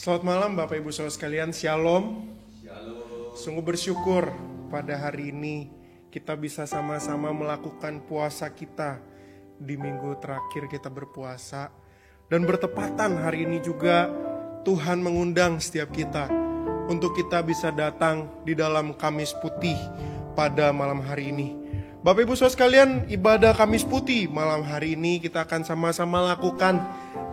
Selamat malam Bapak Ibu Saudara sekalian, Shalom. Sungguh bersyukur pada hari ini kita bisa sama-sama melakukan puasa kita di minggu terakhir kita berpuasa. Dan bertepatan hari ini juga Tuhan mengundang setiap kita untuk kita bisa datang di dalam Kamis Putih pada malam hari ini. Bapak Ibu Saudara sekalian, ibadah Kamis Putih malam hari ini kita akan sama-sama lakukan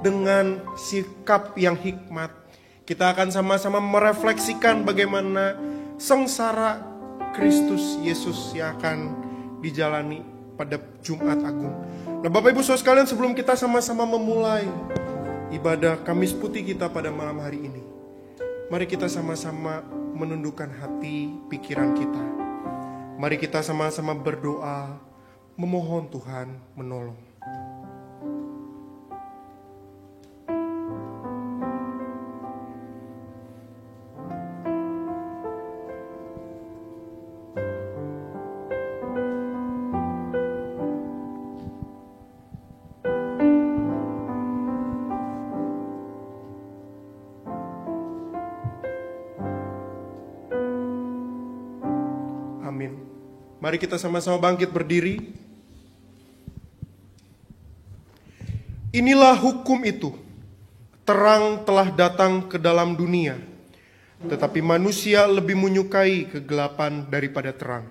dengan sikap yang hikmat. Kita akan sama-sama merefleksikan bagaimana sengsara Kristus Yesus yang akan dijalani pada Jumat Agung. Nah Bapak Ibu Saudara sekalian, sebelum kita sama-sama memulai ibadah Kamis Putih kita pada malam hari ini, mari kita sama-sama menundukkan hati pikiran kita. Mari kita sama-sama berdoa, memohon Tuhan menolong. Mari kita sama-sama bangkit berdiri. Inilah hukum itu. Terang telah datang ke dalam dunia, tetapi manusia lebih menyukai kegelapan daripada terang.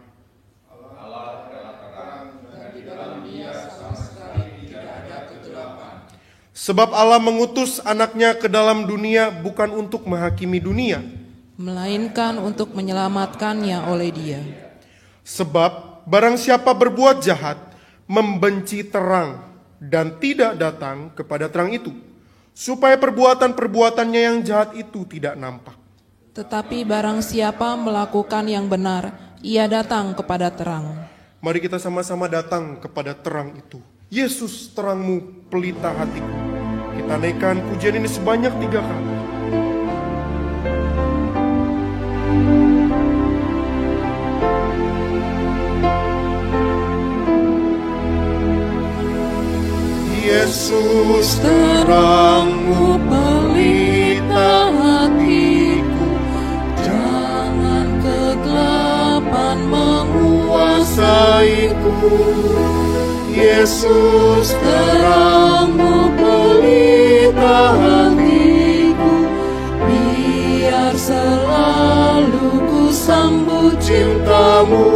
Allah adalah terang, dan di dalam Dia sama sekali tidak ada kegelapan. Sebab Allah mengutus anaknya ke dalam dunia bukan untuk menghakimi dunia, melainkan untuk menyelamatkannya oleh Dia. Sebab barang siapa berbuat jahat, membenci terang dan tidak datang kepada terang itu, supaya perbuatan-perbuatannya yang jahat itu tidak nampak. Tetapi barang siapa melakukan yang benar, ia datang kepada terang. Mari kita sama-sama datang kepada terang itu. Yesus terangmu, pelita hatiku. Kita naikkan pujian ini sebanyak 3 kali. Yesus terangmu, pelita hatiku, jangan kegelapan menguasaiku. Yesus terangmu, pelita hatiku, biar selalu ku sambut cintamu.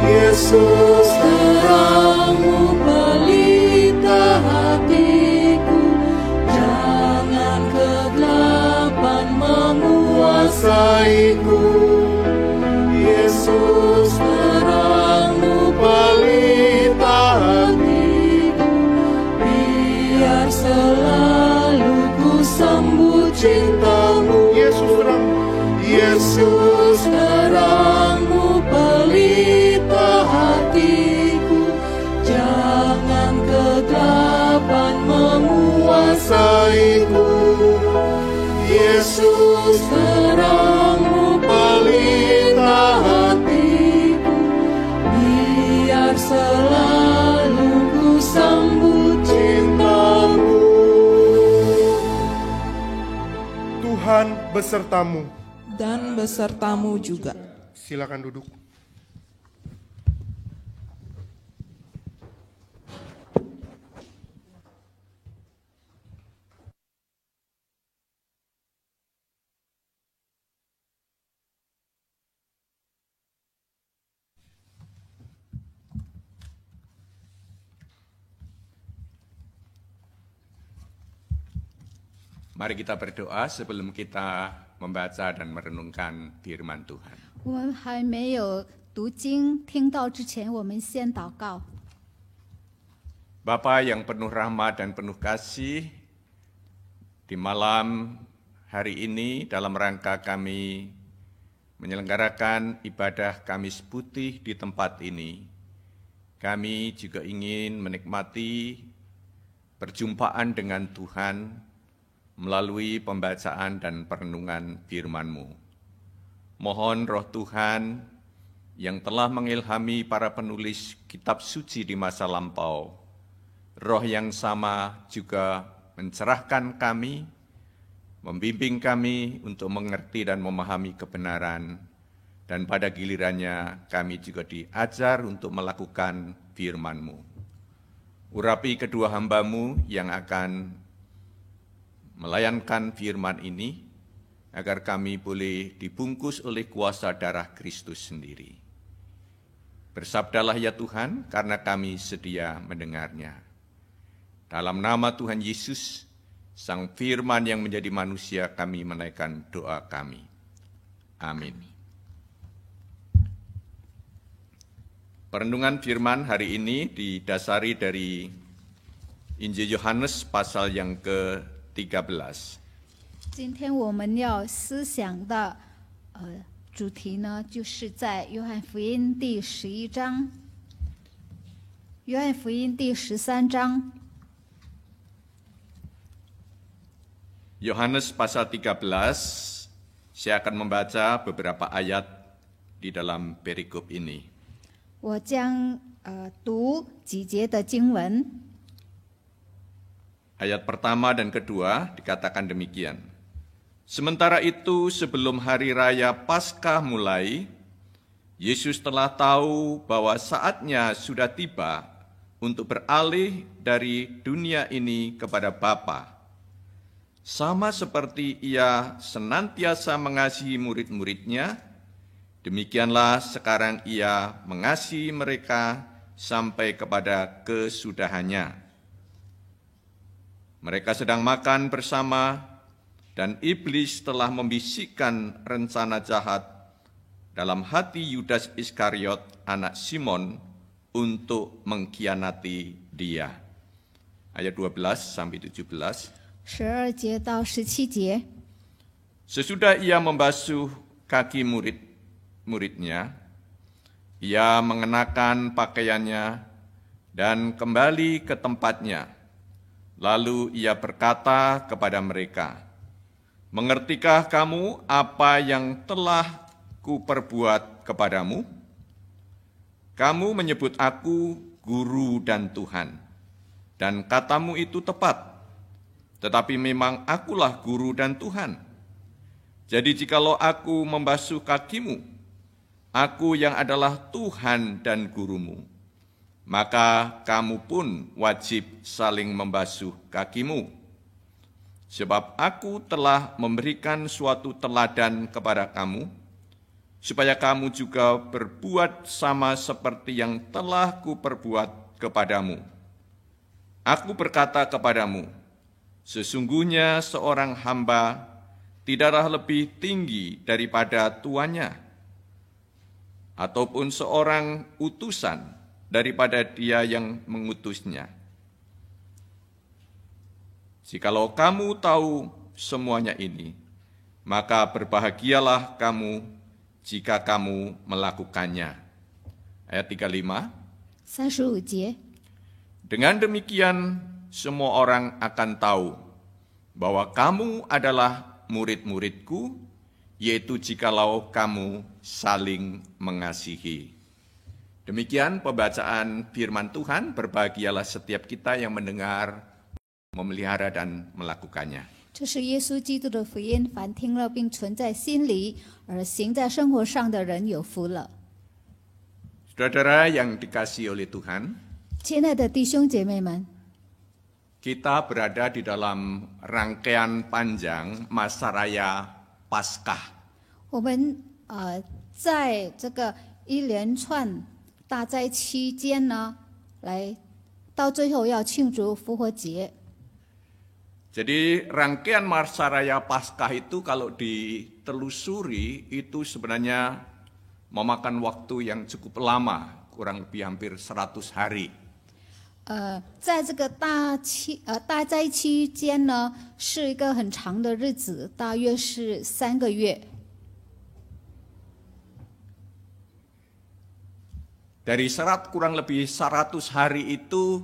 Yesus terangmu, pelita hatiku, jangan kegelapan menguasaiku. Yesus terangmu, pelita hatiku, biar selalu ku sambut cintamu. Yesus terangmu, pelita hatiku, jangan kegelapan menguasaiku. menguasaiku. Yesus, terangmu pelita hatiku, Biar selalu ku sambut cintamu. Tuhan besertamu. dan besertamu juga. Silakan duduk. Mari kita berdoa sebelum kita membaca dan merenungkan firman Tuhan. 我们还没有读经听到之前，我们先祷告。 Bapa yang penuh rahmat dan penuh kasih, di malam hari ini dalam rangka kami menyelenggarakan ibadah Kamis Putih di tempat ini, kami juga ingin menikmati perjumpaan dengan Tuhan melalui pembacaan dan perenungan firman-Mu. Mohon Roh Tuhan yang telah mengilhami para penulis kitab suci di masa lampau, Roh yang sama juga mencerahkan kami, membimbing kami untuk mengerti dan memahami kebenaran, dan pada gilirannya kami juga diajar untuk melakukan firman-Mu. Urapi kedua hamba-Mu yang akan melayankan firman ini, agar kami boleh dibungkus oleh kuasa darah Kristus sendiri. Bersabdalah ya Tuhan, karena kami sedia mendengarnya. Dalam nama Tuhan Yesus, Sang Firman yang menjadi manusia, kami menaikkan doa kami. Amin. Perenungan firman hari ini didasari dari Injil Yohanes pasal yang ke-13. 今天我们要思想的主题呢，就是在约翰福音第11章、约翰福音第13章。 Yohanes pasal 13, saya akan membaca beberapa ayat di dalam perikop ini. 我将读几节的经文。 Ayat pertama dan kedua dikatakan demikian. Sementara itu sebelum hari raya Paskah mulai, Yesus telah tahu bahwa saatnya sudah tiba untuk beralih dari dunia ini kepada Bapa. Sama seperti Ia senantiasa mengasihi murid-muridnya, demikianlah sekarang Ia mengasihi mereka sampai kepada kesudahannya. Mereka sedang makan bersama, dan iblis telah membisikkan rencana jahat dalam hati Yudas Iskariot, anak Simon, untuk mengkhianati Dia. Ayat 12-17. 12节到17节。 Sesudah Ia membasuh kaki murid-muridnya, Ia mengenakan pakaiannya dan kembali ke tempatnya. Lalu Ia berkata kepada mereka, "Mengertikah kamu apa yang telah kuperbuat kepadamu? Kamu menyebut aku guru dan Tuhan, dan katamu itu tepat, tetapi memang akulah guru dan Tuhan. Jadi jikalau aku membasuh kakimu, aku yang adalah Tuhan dan gurumu, maka kamu pun wajib saling membasuh kakimu. Sebab aku telah memberikan suatu teladan kepada kamu, supaya kamu juga berbuat sama seperti yang telah kuperbuat kepadamu. Aku berkata kepadamu, sesungguhnya seorang hamba tidaklah lebih tinggi daripada tuannya, ataupun seorang utusan daripada dia yang mengutusnya. Jikalau kamu tahu semuanya ini, maka berbahagialah kamu jika kamu melakukannya." Ayat 35. 35节。 Dengan demikian, semua orang akan tahu bahwa kamu adalah murid-muridku, yaitu jikalau kamu saling mengasihi. Demikian pembacaan firman Tuhan, berbahagialah setiap kita yang mendengar, memelihara dan melakukannya. 这是耶稣基督的福音，凡听了并存在心里，而行在生活上的人有福了。 Saudara-saudara yang dikasihi oleh Tuhan, 亲爱的弟兄姐妹们， kita berada di dalam rangkaian panjang masa raya Paskah. 我们在这个一连串大灾期间呢，到最后要庆祝复活节。 Jadi rangkaian masa raya Paskah itu kalau ditelusuri itu sebenarnya memakan waktu yang cukup lama, kurang lebih hampir 100 hari. 在这个大灾期间呢，是一个很长的日子，大约是3个月。 Dari kurang lebih 100 hari itu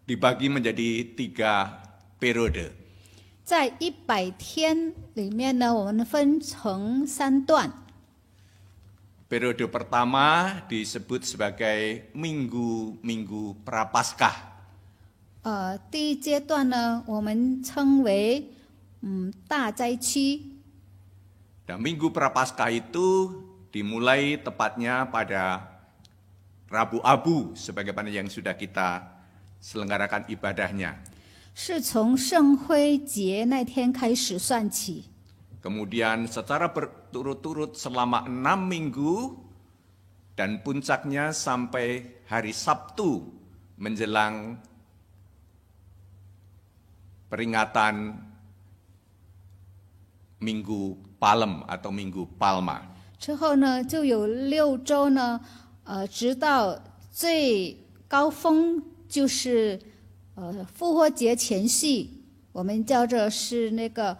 dibagi menjadi 3 periode. 在100天里面呢，我们分成3段。 Periode pertama disebut sebagai minggu-minggu Prapaskah. 第一阶段呢，我们称为大灾期。 Dan minggu Prapaskah itu dimulai tepatnya pada Rabu Abu, sebagaimana yang sudah kita selenggarakan ibadahnya. 是从圣灰节那天开始算起， Kemudian secara berturut-turut selama 6 minggu dan puncaknya sampai hari Sabtu menjelang peringatan Minggu Palem atau Minggu Palma. 之后呢，就有6周呢，直到最高峰就是复活节前夕，我们叫做是那个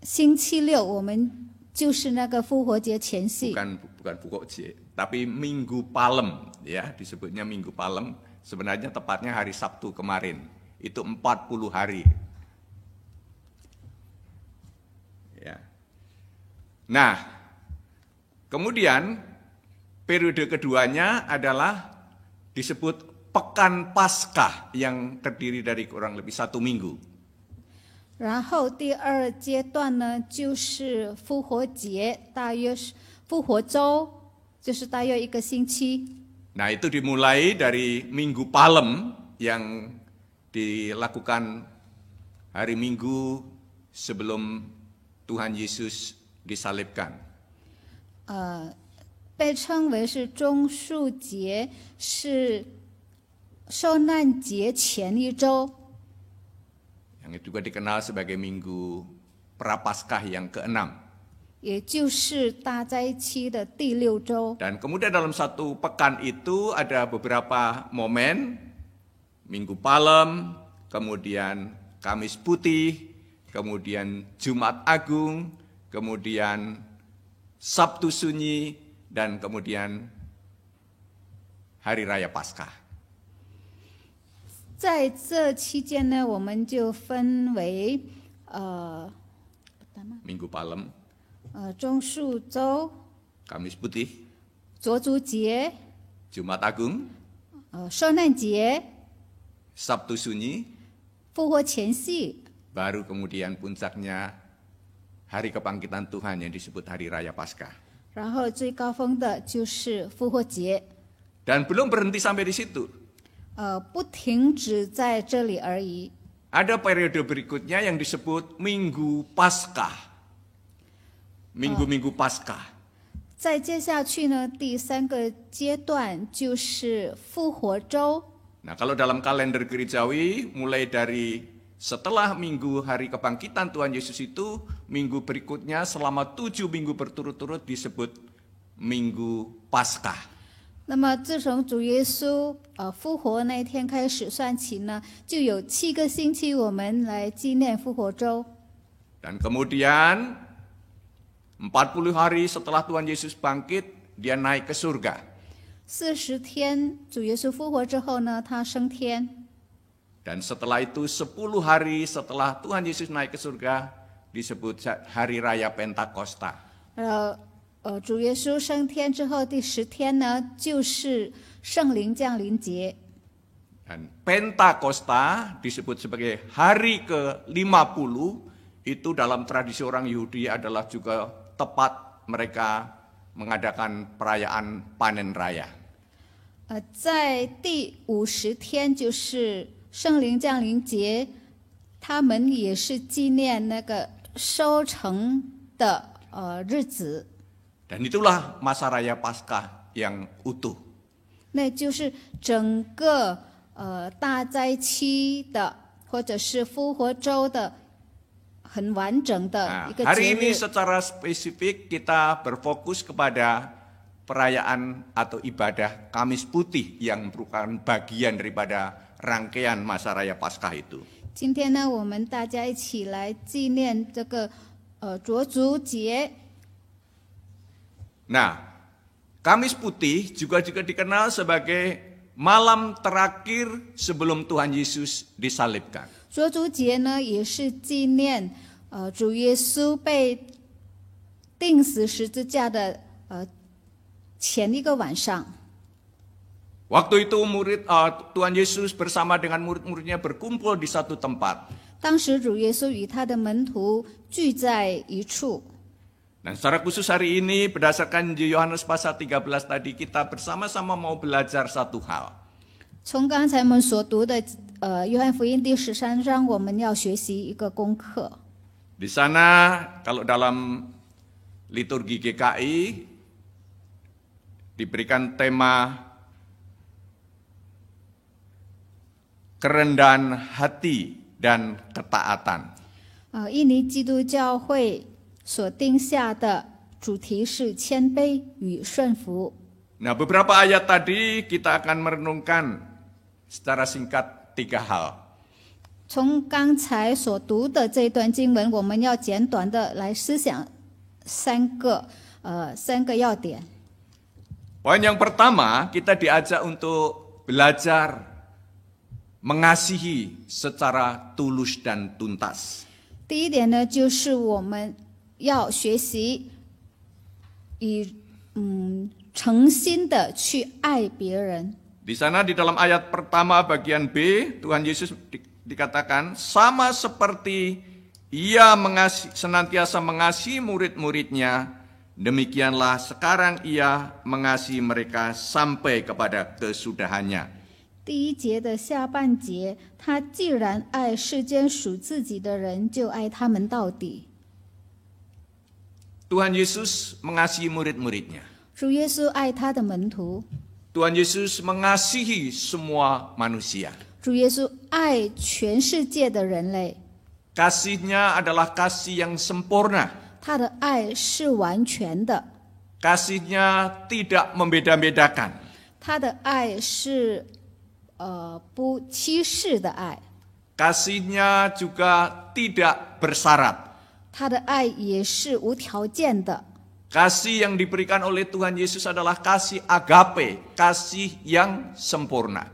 星期六，我们就是那个复活节前夕。 Bukan pukul C, tapi Minggu Palem, ya disebutnya Minggu Palem. Sebenarnya tepatnya hari Sabtu kemarin, itu 40 hari. Ya. Nah, kemudian periode keduanya adalah disebut Pekan Paskah yang terdiri dari kurang lebih 1 minggu. 然后第2阶段呢，就是复活节，大约是复活周，就是大约1个星期。 Nah, itu dimulai dari Minggu Palem yang dilakukan hari Minggu sebelum Tuhan Yesus disalibkan. 被称为是棕树节，是受难节前1周。 Yang juga dikenal sebagai Minggu Prapaskah yang ke-6. 也就是大灾期的第6周。 Dan kemudian dalam 1 pekan itu ada beberapa momen, Minggu Palem, kemudian Kamis Putih, kemudian Jumat Agung, kemudian Sabtu Sunyi, dan kemudian Hari Raya Paskah. 在这期间呢，我们就分为Minggu Palem, 棕树周、 Kamis Putih, 卓族节、 Jumat Agung, 受难节、 Sabtu Sunyi, 复活前夕， baru kemudian puncaknya Hari Kebangkitan Tuhan yang disebut Hari Raya Paskah. 然后最高峰的就是复活节。 Dan belum berhenti sampai di situ. 不停止在这里而已。 Ada periode berikutnya yang disebut Minggu Paskah. Minggu-minggu Paskah. 再接下去呢，第3个阶段就是复活周。 Nah, kalau dalam kalender gerejawi, mulai dari setelah minggu hari kebangkitan Tuhan Yesus itu, minggu berikutnya selama 7 minggu berturut-turut disebut Minggu Paskah. 那么自从主耶稣复活那一天开始算起呢，就有7个星期我们来纪念复活周。 Dan kemudian 40 hari setelah Tuhan Yesus bangkit, dia naik ke surga. 40天，主耶稣复活之后呢，他升天。Dan setelah itu 10 hari setelah Tuhan Yesus naik ke surga disebut hari raya Pentakosta. 主耶稣升天之后第10天呢，就是圣灵降临节。 Dan Pentakosta disebut sebagai hari ke-50, itu dalam tradisi orang Yahudi adalah juga tepat mereka mengadakan perayaan panen raya. 在第50天就是圣灵降临节，他们也是纪念那个收成的日子。 Dan itulah masa raya Paskah yang utuh. 那就是整个大灾期的，或者是复活周的很完整的一个节 hari ini 日。 secara spesifik kita berfokus kepada perayaan atau ibadah Kamis Putih yang merupakan bagian daripada rangkaian masa raya Paskah itu. 今天呢，我们大家一起来纪念这个着足节。 Nah, Kamis Putih juga dikenal sebagai malam terakhir sebelum Tuhan Yesus disalibkan. 着足节呢，也是纪念主耶稣被钉死十字架的前一个晚上。 Waktu itu Tuhan Yesus bersama dengan murid-muridnya berkumpul di satu tempat. 当时主耶稣与他的门徒聚在一处。 Dan secara khusus hari ini berdasarkan Yohanes pasal 13 tadi kita bersama-sama mau belajar satu hal. 从刚才我们所读的约翰福音第13章，我们要学习一个功课。 Di sana kalau dalam liturgi GKI diberikan tema kerendahan hati dan ketaatan. 印尼基督教会所定下的主题是谦卑与顺服。 Nah, beberapa ayat tadi kita akan merenungkan secara singkat 3 hal. 从刚才所读的这段经文，我们要简短的来思想三个要点。 Poin yang pertama, kita diajak untuk belajar mengasihi secara tulus dan tuntas. 第一点呢，就是我们要学习以诚心的去爱别人。 Di sana di dalam ayat pertama bagian B, Tuhan Yesus dikatakan sama seperti Ia senantiasa mengasihi murid-muridnya, demikianlah sekarang Ia mengasihi mereka sampai kepada kesudahannya. 第一节的下半节，他既然爱世间属自己的人，就爱他们到底。 Tuhan Yesus mengasihi murid-muridnya. 主耶稣爱他的门徒， Tuhan Yesus mengasihi semua manusia. 主耶稣爱全世界的人类， Kasihnya adalah kasih yang sempurna. 他的爱是完全的， Kasihnya tidak membeda-bedakan. 他的爱是不欺世的爱， Kasihnya juga tidak bersyarat. 他的爱也是无条件的。 Kasih yang diberikan oleh Tuhan Yesus adalah kasih agape, kasih yang sempurna.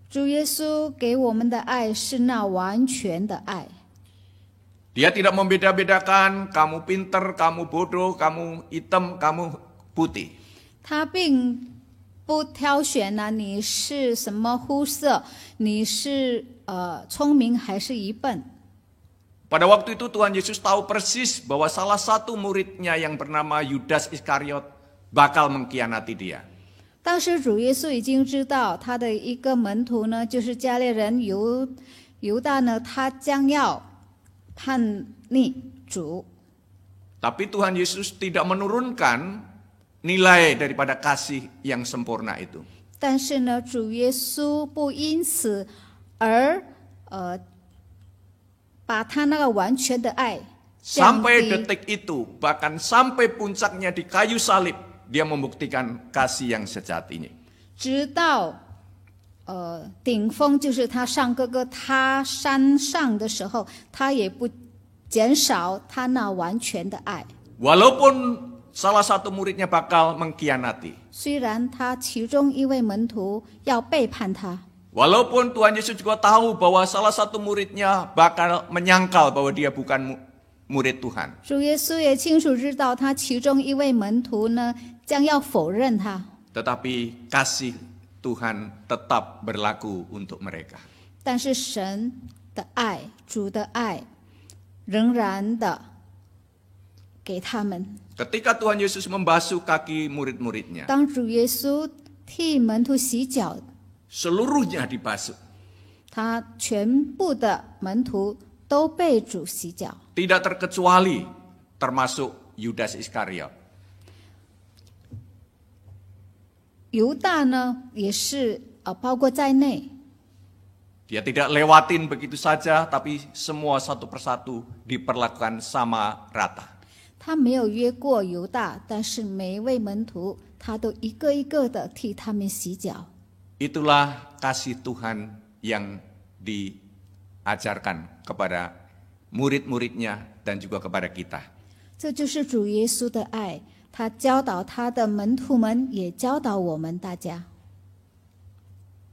主耶稣给我们的爱是那完全的爱， Dia tidak membeda-bedakan kamu pinter, kamu bodoh, kamu hitam, kamu putih. 他并不挑选你是什么肤色，你是聪明还是愚笨。 Pada waktu itu Tuhan Yesus tahu persis bahwa salah satu muridnya yang bernama Yudas Iskariot bakal mengkhianati dia. 当时主耶稣已经知道他的一个门徒呢，就是加略人犹大呢，他将要叛逆主。 Tapi Tuhan Yesus tidak menurunkan nilai daripada kasih yang sempurna itu. 但是呢，主耶稣不因此而把他那个完全的爱降 Sampai 低。 detik itu, bahkan sampai puncaknya di kayu salib, dia membuktikan kasih yang sejatinya. 直到顶峰，就是他上哥哥他山上的时候，他也不减少他那完全的爱。 Walaupun salah satu muridnya bakal mengkhianati. 虽然他其中一位门徒要背叛他， Walaupun Tuhan Yesus juga tahu bahwa salah satu muridnya bakal menyangkal bahwa dia bukan murid Tuhan. 主耶稣也清楚知道，他其中一位门徒呢，将要否认他。 Tetapi kasih Tuhan tetap berlaku untuk mereka. 但是神的爱，主的爱，仍然的给他们。 Ketika Tuhan Yesus membasuh kaki murid-muridnya, 当主耶稣替门徒洗脚， seluruhnya dibasuh. 他全部的门徒都被主洗脚， Tidak terkecuali termasuk Yudas Iskariot. 犹大呢也是包括在内。 Dia tidak lewatin begitu saja, tapi semua satu persatu diperlakukan sama rata. 他没有约过犹大，但是每一位门徒，他都一个一个的替他们洗脚。 Itulah kasih Tuhan yang diajarkan kepada murid-muridnya dan juga kepada kita. 这就是主耶稣的爱，他教导他的门徒们，也教导我们大家。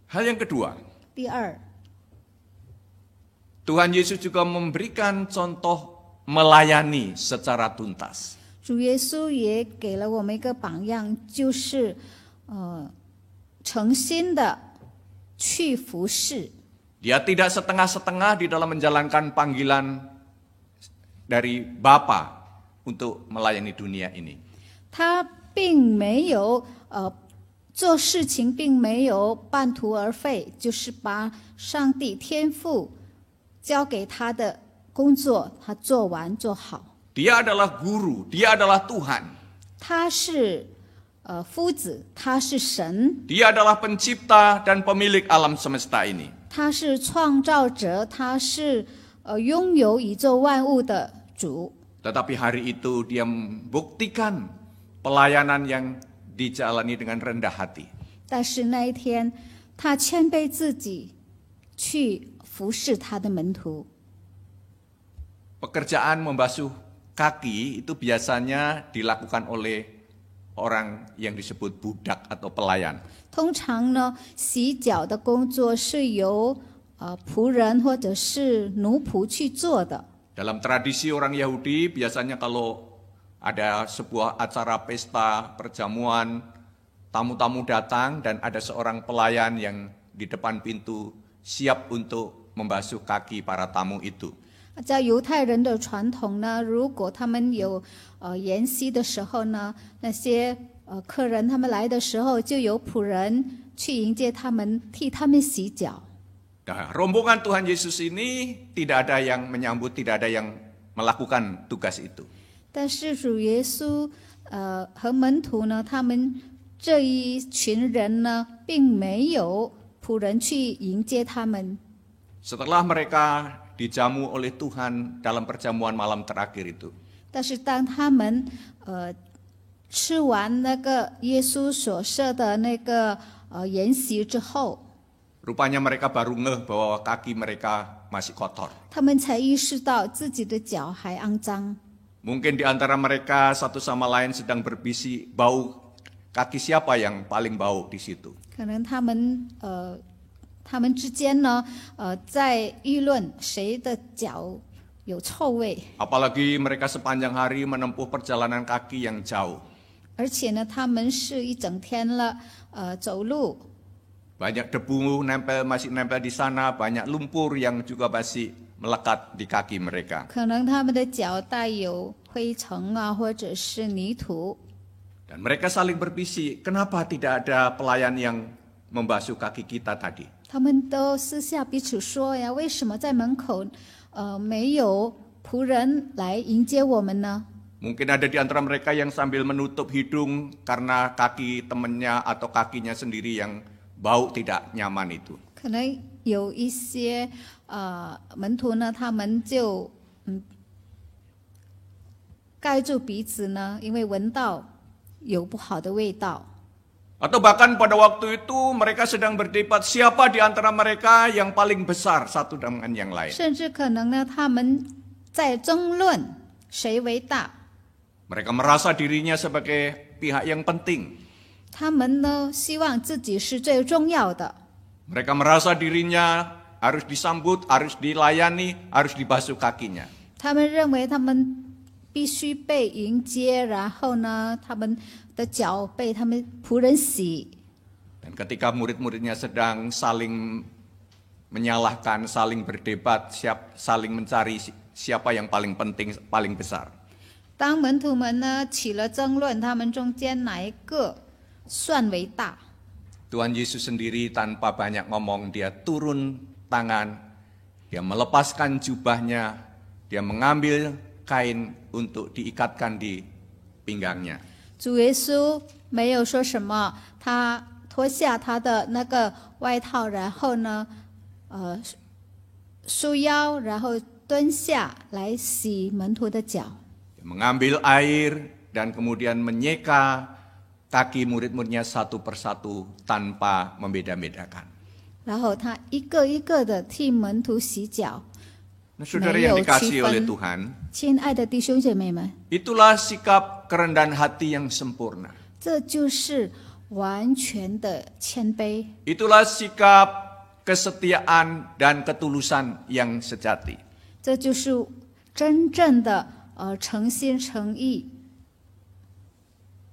Hal yang kedua, 第二， Tuhan Yesus juga memberikan contoh melayani secara tuntas. 主耶稣也给了我们一个榜样，就是诚心的去服侍。 Dia tidak setengah-setengah di dalam menjalankan panggilan dari Bapa untuk melayani dunia ini. 他并没有做事情，并没有半途而废，就是把上帝天父交给他的工作，他做完做好。 Dia adalah guru, dia adalah Tuhan. 他是夫子，他是神， Dia adalah pencipta dan pemilik alam semesta ini. 他是创造者，他是拥有宇宙万物的主。 Tetapi hari itu dia membuktikan pelayanan yang dijalani dengan rendah hati. 但是那一天，他谦卑自己，去服侍他的门徒。 Pekerjaan membasuh kaki itu biasanya dilakukan oleh orang yang disebut budak atau pelayan. 通常呢，洗脚的工作是由仆人或者是奴仆去做的。 Dalam tradisi orang Yahudi biasanya kalau ada sebuah acara pesta, perjamuan, tamu-tamu datang dan ada seorang pelayan yang di depan pintu siap untuk membasuh kaki para tamu itu. 在犹太人的传统呢，如果他们有筵席的时候呢，那些客人他们来的时候，就有仆人去迎接他们，替他们洗脚。 Nah, rombongan Tuhan Yesus ini tidak ada yang menyambut, tidak ada yang melakukan tugas itu. 但是主耶稣和门徒呢，他们这一群人呢，并没有仆人去迎接他们。 Setelah mereka dijamu oleh Tuhan dalam perjamuan malam terakhir itu, 但是当他们吃完那个耶稣所设的那个筵席之后， rupanya mereka baru ngeh bahwa kaki mereka masih kotor. 他们才意识到自己的脚还肮脏。 Mungkin di antara mereka satu sama lain sedang berbisik, bau kaki siapa yang paling bau di situ. 可能他们之间呢，在议论谁的脚有臭味， Apalagi mereka sepanjang hari menempuh perjalanan kaki yang jauh. 而且呢，他们是一整天了，走路。 Banyak debu masih nempel di sana, banyak lumpur yang juga masih melekat di kaki mereka. 可能他们的脚带有灰尘啊，或者是泥土。 Dan mereka saling berbisik, kenapa tidak ada pelayan yang membasuh kaki kita tadi? 他们都私下彼此说呀，为什么在门口没有仆人来迎接我们呢？ Mungkin ada di antara mereka yang sambil menutup hidung karena kaki temannya atau kakinya sendiri yang bau tidak nyaman itu. 可能有一些门徒呢，他们就盖住鼻子呢，因为闻到有不好的味道。 Atau bahkan pada waktu itu mereka sedang berdebat siapa di antara mereka yang paling besar satu dengan yang lain. 甚至可能呢，他们在争论谁为大。 Mereka merasa dirinya sebagai pihak yang penting. 他们呢，希望自己是最重要的。Mereka merasa dirinya harus disambut, harus dilayani, harus dibasuh kakinya. 他们认为他们必须被迎接，然后呢，他们的脚被他们仆人洗。 Dan ketika murid-muridnya sedang saling menyalahkan, saling berdebat, saling mencari siapa yang paling penting, paling besar. 当门徒们呢起了争论，他们中间哪一个算为大？ Tuhan Yesus sendiri tanpa banyak ngomong, dia turun tangan, dia melepaskan jubahnya, dia mengambil kain untuk diikatkan di pinggangnya. 主耶稣没有说什么，他脱下他的那个外套，然后呢，束腰，然后蹲下来洗门徒的脚。 Dia mengambil air dan kemudian menyeka kaki murid-muridnya satu persatu tanpa membeda-bedakan. 然后他一个一个的替门徒洗脚。 Nah, saudara yang dikasihi oleh Tuhan, 亲爱的弟兄姐妹们， itulah sikap kerendahan hati yang sempurna. 这就是完全的谦卑， Itulah sikap kesetiaan dan ketulusan yang sejati. 这就是真正的诚心诚意。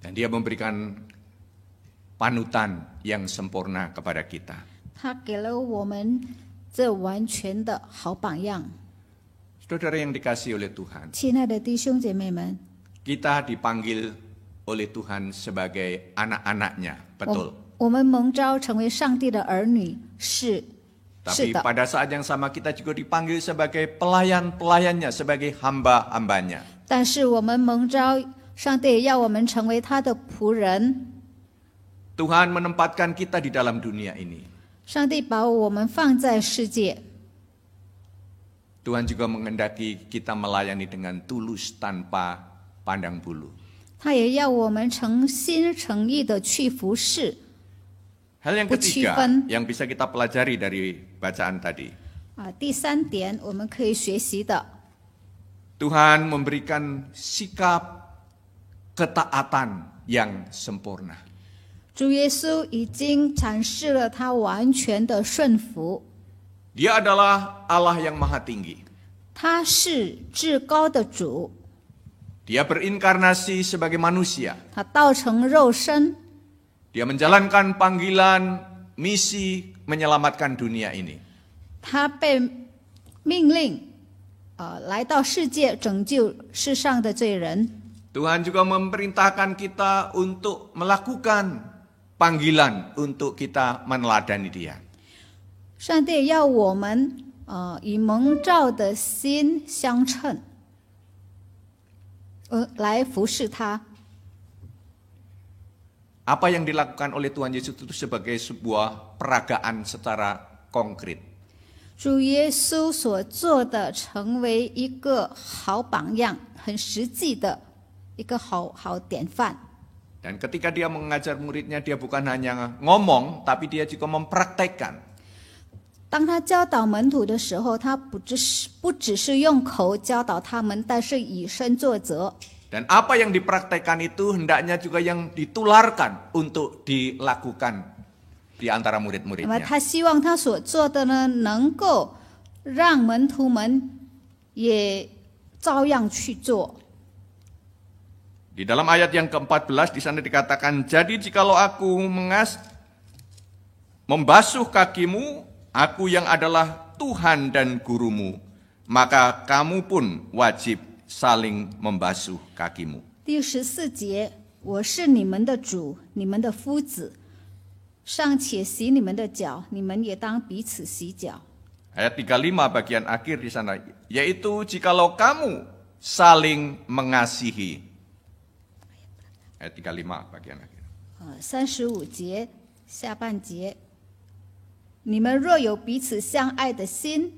Dan dia memberikan panutan yang sempurna kepada kita. 他给了我们这完全的好榜样。 Saudara yang dikasihi oleh Tuhan, 亲爱的弟兄姐妹们， kita dipanggil oleh Tuhan sebagai anak-anaknya, betul. 我们蒙召成为上帝的儿女，是 Tapi 的。 pada saat yang sama kita juga dipanggil sebagai pelayan-pelayannya, sebagai hamba-hambanya. 但是我们蒙召，上帝也要我们成为他的仆人。 Tuhan menempatkan kita di dalam dunia ini. 上帝把我们放在世界， Tuhan juga mengendaki kita melayani dengan tulus tanpa pandang bulu. 他也要我们诚心诚意的去服侍。 Hal yang ketiga yang bisa kita pelajari dari bacaan tadi. 第三点，我们可以学习的， Tuhan memberikan sikap ketaatan yang sempurna. 主耶稣已经展示了他完全的顺服。 Dia adalah Allah yang maha tinggi. 他是至高的主， Dia berinkarnasi sebagai manusia. 他道成肉身， Dia menjalankan panggilan misi menyelamatkan dunia ini. 他被命令来到世界拯救世上的罪人。 Tuhan juga memerintahkan kita untuk melakukan panggilan untuk kita meneladani Dia. 上帝要我们以蒙召的心相称，来服侍他。 Apa yang dilakukan oleh Tuhan Yesus itu sebagai sebuah peragaan secara konkret. 主耶稣所做的成为一个好榜样，很实际的一个好典范。 Dan ketika dia mengajar muridnya, dia bukan hanya ngomong, tapi dia juga mempraktekkan. 当他教导门徒的时候，他不只是用口教导他们，但是以身作则。 Dan apa yang dipraktekkan itu hendaknya juga yang ditularkan untuk dilakukan di antara 那么 murid-muridnya. 他希望他所做的呢，能够让门徒们也照样去做。 Di dalam ayat yang ke-14 di sana dikatakan, jadi jikalau aku membasuh kakimu, aku yang adalah Tuhan dan gurumu, maka kamu pun wajib saling membasuh kakimu. 第14节，我是你们的主，你们的夫子，尚且洗你们的脚，你们也当彼此洗脚。 Ayat 35 bagian akhir di sana, yaitu jikalau kamu saling mengasihi. Ayat 35 bagian akhir. 35节下半节，你们若有彼此相爱的心，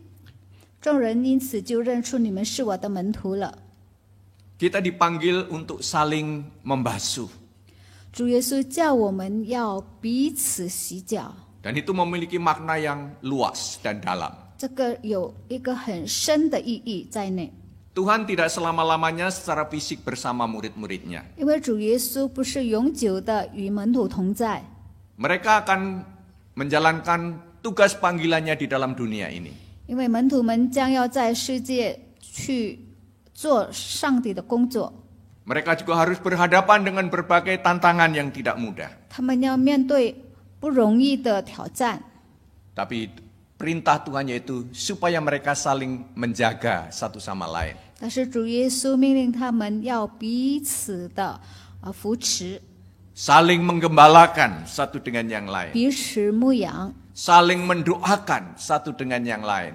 众人因此就认出你们是我的门徒了。 Kita dipanggil untuk saling membasuh. 主耶稣叫我们要彼此洗脚， Dan itu memiliki makna yang luas dan dalam. 这个有一个很深的意义在内。 Tuhan tidak selama-lamanya secara fisik bersama murid-muridnya. 因为主耶稣不是永久的与门徒同在， Mereka akan menjalankan tugas panggilannya di dalam dunia ini. 因为门徒们将要在世界去做上帝的工作， Mereka juga harus berhadapan dengan berbagai tantangan yang tidak mudah. 他们要面对不容易的挑战。 Tapi perintah Tuhan yaitu supaya mereka saling menjaga satu sama lain. 但是主耶稣命令他们要彼此的扶持， Saling menggembalakan satu dengan yang lain. 彼此牧养， Saling mendoakan satu dengan yang lain.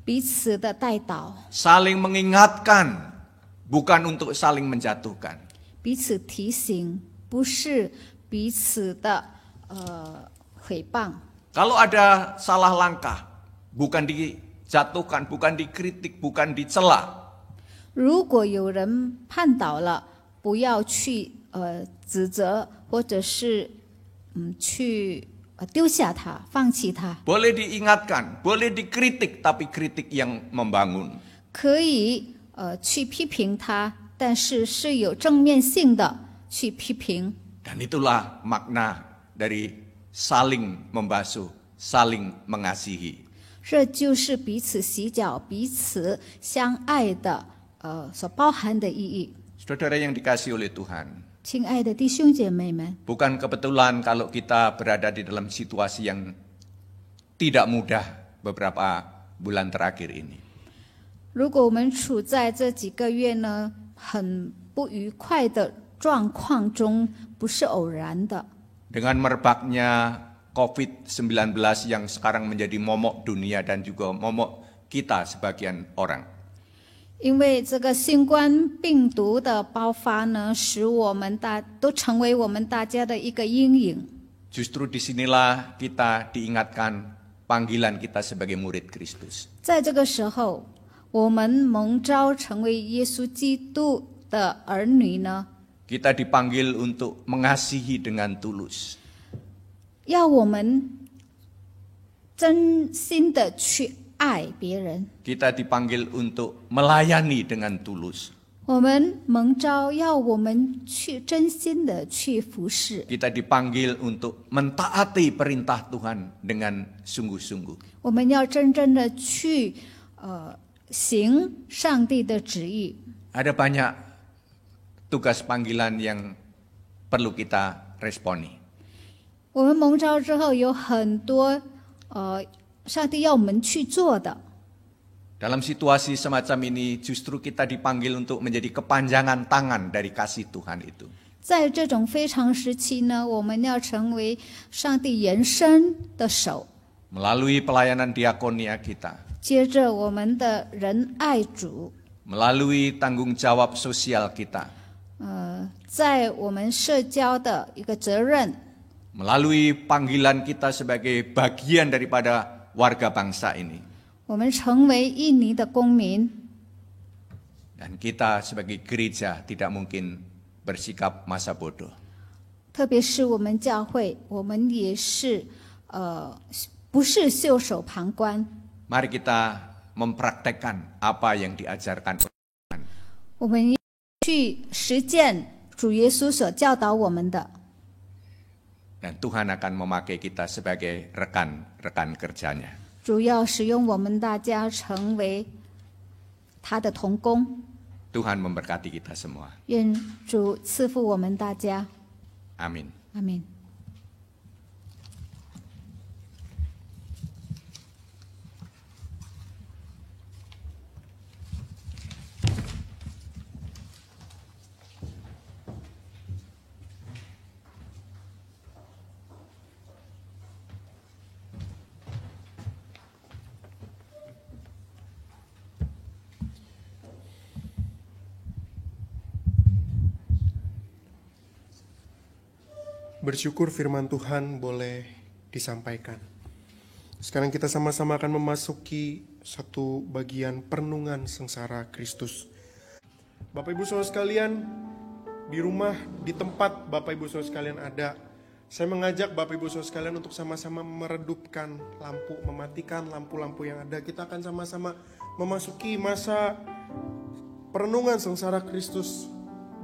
彼此的带导， Saling mengingatkan, bukan untuk saling menjatuhkan. 彼此提醒，不是彼此的诽谤。 Kalau ada salah langkah, bukan dijatuhkan, bukan dikritik, bukan dicela. 如果有人绊倒了，不要去指责，或者是去丢下他，放弃他。 Boleh diingatkan, boleh dikritik, tapi kritik yang membangun. 可以去批评他，但是是有正面性的去批评。 Dan itulah makna dari saling membasuh, saling mengasihi. 这就是彼此洗脚、彼此相爱的所包含的意义。 Saudara yang dikasihi oleh Tuhan, 亲爱的弟兄姐妹们， bukan kebetulan kalau kita berada di dalam situasi yang tidak mudah beberapa bulan terakhir ini. 如果我们处在这几个月呢很不愉快的状况中，不是偶然的。 Dengan merebaknya COVID-19 yang sekarang menjadi momok dunia dan juga momok kita sebagian orang. 因为这个新冠病毒的爆发呢，使我们都成为我们大家的一个阴影。 Justru disinilah kita diingatkan panggilan kita sebagai murid Kristus. 在这个时候，我们蒙召成为耶稣基督的儿女呢， Kita dipanggil untuk mengasihi dengan tulus. 要我们真心的去爱别人。 Kita dipanggil untuk melayani dengan tulus. 我们蒙召要我们去真心的去服侍， Kita dipanggil untuk mentaati perintah Tuhan dengan sungguh-sungguh. 我们要真正的去行上帝的旨意。 Ada banyak tugas panggilan yang perlu kita responi. 我们蒙召之后有很多上帝要我们去做的。 Dalam situasi semacam ini justru kita dipanggil untuk menjadi kepanjangan tangan dari kasih Tuhan itu. 在这种非常时期呢，我们要成为上帝延伸的手， Melalui pelayanan diakonia kita, 接着我们的仁爱主， melalui tanggung jawab sosial kita, 在我们社交的一个责任， melalui panggilan kita sebagai bagian daripada warga bangsa ini. 我们成为印尼的公民， Dan kita sebagai gereja tidak mungkin bersikap masa bodoh. 特别是我们教会，我们也是不是袖手旁观。 Mari kita mempraktekkan apa yang diajarkan oleh Tuhan. 我们去实践主耶稣所教导我们的， Dan Tuhan akan memakai kita sebagai rekan-rekan kerjanya. 主要使用我们大家成为他的同工。 Tuhan memberkati kita semua. 愿主赐福我们大家， Amin. 阿门。 Bersyukur firman Tuhan boleh disampaikan. Sekarang kita sama-sama akan memasuki satu bagian perenungan sengsara Kristus. Bapak Ibu Saudara sekalian, di rumah, di tempat Bapak Ibu Saudara sekalian ada, saya mengajak Bapak Ibu Saudara sekalian untuk sama-sama meredupkan lampu, mematikan lampu-lampu yang ada. Kita akan sama-sama memasuki masa perenungan sengsara Kristus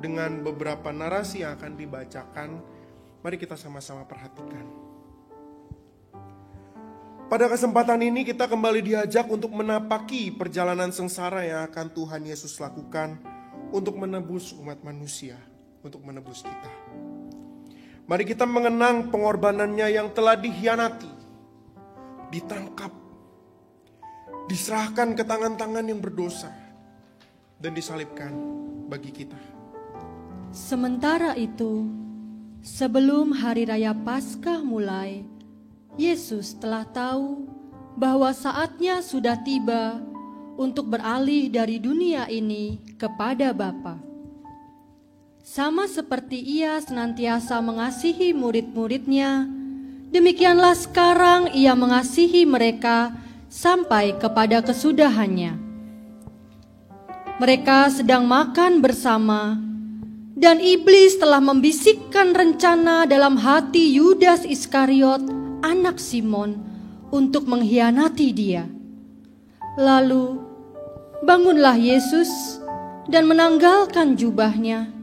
dengan beberapa narasi yang akan dibacakan. Mari kita sama-sama perhatikan. Pada kesempatan ini kita kembali diajak untuk menapaki perjalanan sengsara yang akan Tuhan Yesus lakukan untuk menebus umat manusia, untuk menebus kita. Mari kita mengenang pengorbanannya yang telah dikhianati, ditangkap, diserahkan ke tangan-tangan yang berdosa, dan disalibkan bagi kita. Sementara itu, sebelum hari raya Paskah mulai, Yesus telah tahu bahwa saatnya sudah tiba untuk beralih dari dunia ini kepada Bapa. Sama seperti Ia senantiasa mengasihi murid-muridnya, demikianlah sekarang Ia mengasihi mereka sampai kepada kesudahannya. Mereka sedang makan bersama, dan iblis telah membisikkan rencana dalam hati Yudas Iskariot, anak Simon, untuk mengkhianati Dia. Lalu bangunlah Yesus dan menanggalkan jubahnya.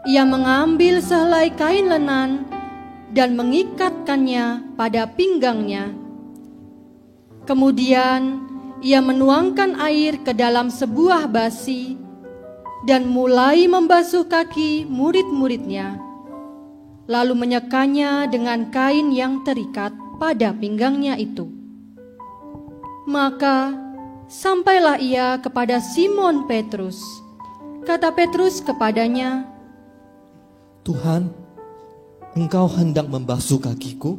Ia mengambil sehelai kain lenan dan mengikatkannya pada pinggangnya. Kemudian Ia menuangkan air ke dalam sebuah basi dan mulai membasuh kaki murid-muridnya, lalu menyekanya dengan kain yang terikat pada pinggangnya itu. Maka sampailah Ia kepada Simon Petrus. Kata Petrus kepadanya, "Tuhan, Engkau hendak membasuh kakiku?"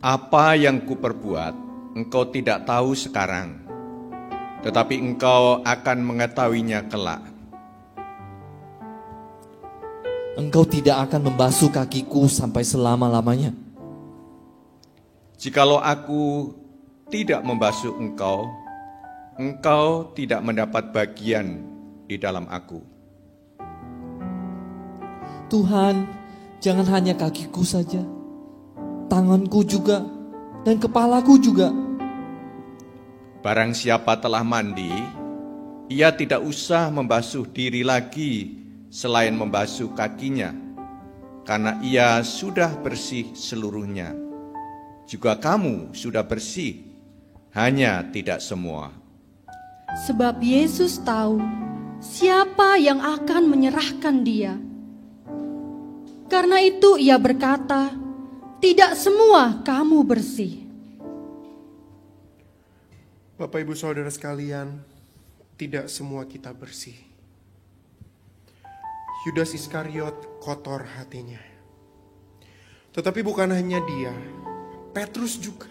Apa yang kuperbuat, engkau tidak tahu sekarang, tetapi engkau akan mengetahuinya kelak. Engkau tidak akan membasuh kakiku sampai selama-lamanya. Jikalau aku tidak membasuh engkau, engkau tidak mendapat bagian di dalam aku. Tuhan, jangan hanya kakiku saja, tanganku juga, dan kepalaku juga. Barang siapa telah mandi, ia tidak usah membasuh diri lagi selain membasuh kakinya, karena ia sudah bersih seluruhnya. Juga kamu sudah bersih, hanya tidak semua. sebab Yesus tahu siapa yang akan menyerahkan Dia. Karena itu Ia berkata, "Tidak semua kamu bersih." Bapak Ibu Saudara sekalian, tidak semua kita bersih. Yudas Iskariot kotor hatinya. Tetapi bukan hanya dia, Petrus juga.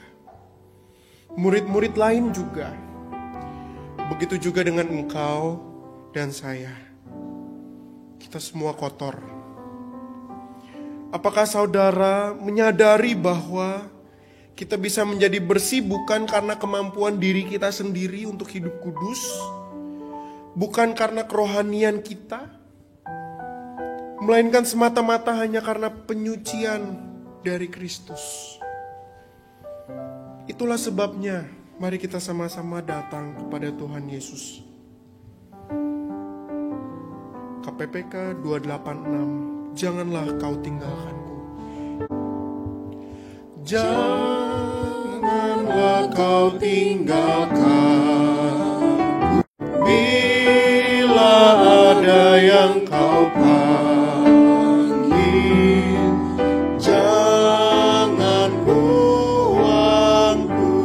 Murid-murid lain juga. Begitu juga dengan engkau dan saya. Kita semua kotor. Apakah saudara menyadari bahwa kita bisa menjadi bersih bukan karena kemampuan diri kita sendiri untuk hidup kudus, bukan karena kerohanian kita, melainkan semata-mata hanya karena penyucian dari Kristus. Itulah sebabnya mari kita sama-sama datang kepada Tuhan Yesus. KPPK 286, janganlah kau tinggalkanku. Janganlah kau tinggalkanku, bila ada yang kau panggil, jangan buangku.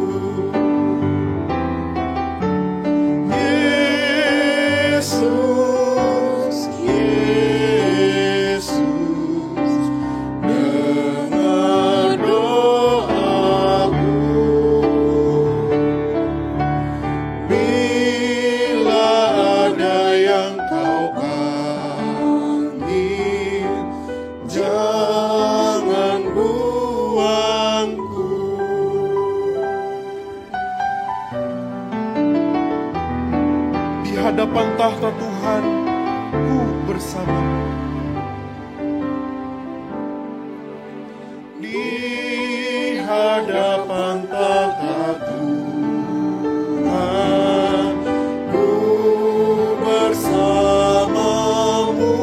Yesus, Yesus, dengar doaku. Bila ada yang kau panggil, jangan buangku. Di hadapan tahta Tuhan, ku bersama. Di hadapan tahta Tuhan, ku bersamamu.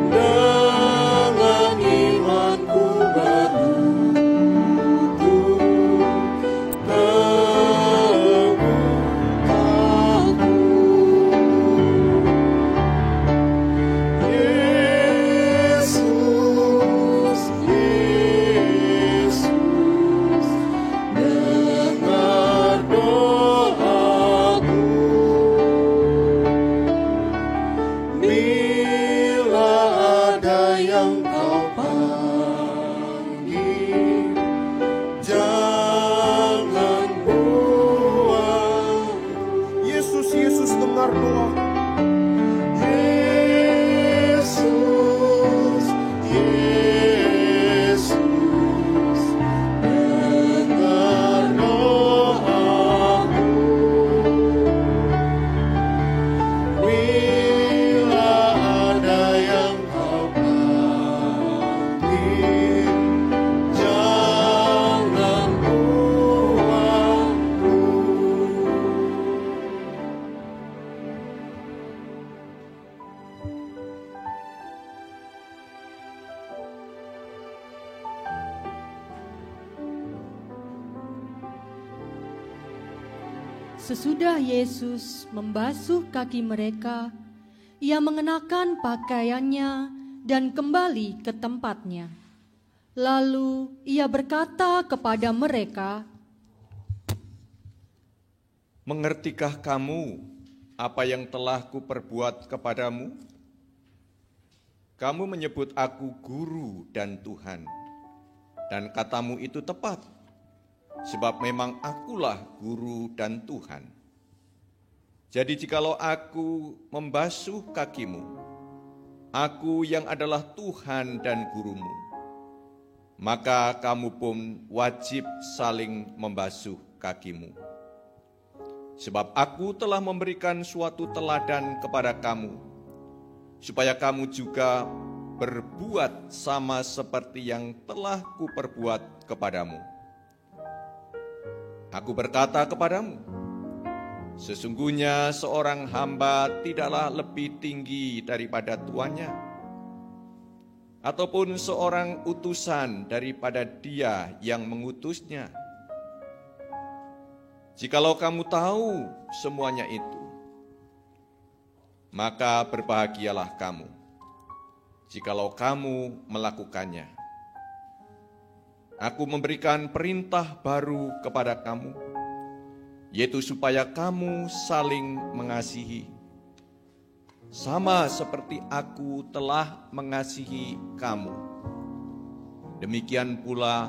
Dengan imanku berdiri, Sesudah Yesus membasuh kaki mereka, ia mengenakan pakaiannya dan kembali ke tempatnya. Lalu ia berkata kepada mereka, "Mengertikah kamu apa yang telah kuperbuat kepadamu? Kamu menyebut aku guru dan Tuhan, dan katamu itu tepat, sebab memang akulah guru dan Tuhan. Jadi jikalau aku membasuh kakimu, aku yang adalah Tuhan dan gurumu, maka kamu pun wajib saling membasuh kakimu. Sebab aku telah memberikan suatu teladan kepada kamu, supaya kamu juga berbuat sama seperti yang telah kuperbuat kepadamu. Aku berkata kepadamu, sesungguhnya seorang hamba tidaklah lebih tinggi daripada tuannya, ataupun seorang utusan daripada dia yang mengutusnya. Jikalau kamu tahu semuanya itu, maka berbahagialah kamu, jikalau kamu melakukannya. Aku memberikan perintah baru kepada kamu, yaitu supaya kamu saling mengasihi, sama seperti aku telah mengasihi kamu. Demikian pula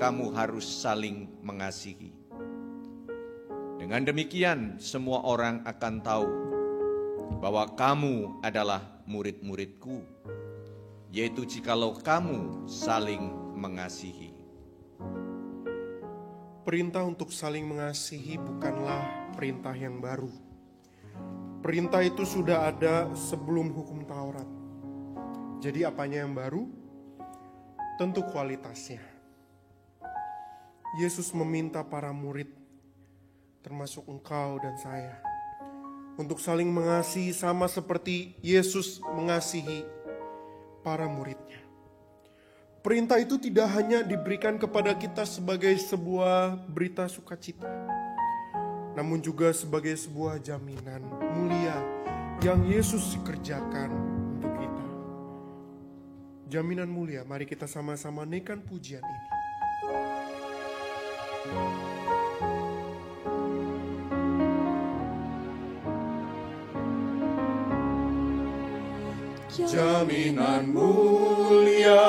kamu harus saling mengasihi. Dengan demikian semua orang akan tahu bahwa kamu adalah murid-muridku, yaitu jikalau kamu saling mengasihi." Perintah untuk saling mengasihi bukanlah perintah yang baru. Perintah itu sudah ada sebelum hukum Taurat. Jadi apanya yang baru? Tentu kualitasnya. Yesus meminta para murid, termasuk engkau dan saya, untuk saling mengasihi sama seperti Yesus mengasihi para muridnya. Perintah itu tidak hanya diberikan kepada kita sebagai sebuah berita sukacita, namun juga sebagai sebuah jaminan mulia yang Yesus kerjakan untuk kita. Jaminan mulia, mari kita sama-sama naikkan pujian ini. Jaminan mulia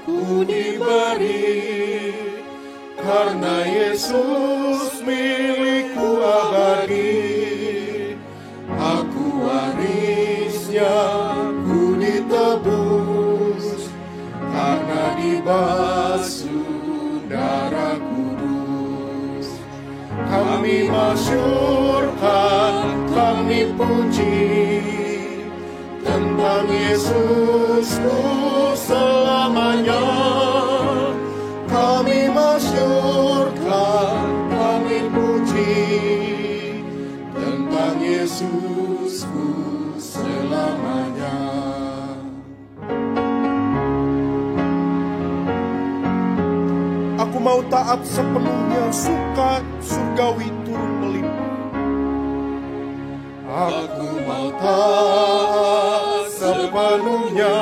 ku diberi, karena Yesus milikku abadi. Aku warisnya, ku ditebus, karena dibasuh darah kudus. Kami masyurkan, kami puji tentang Yesusku selamanya. Kami masyurkan, kami puji tentang Yesusku selamanya. Aku mau taat sepenuhnya, suka surgawi turun melimpah. Aku mau taat sepenuhnya,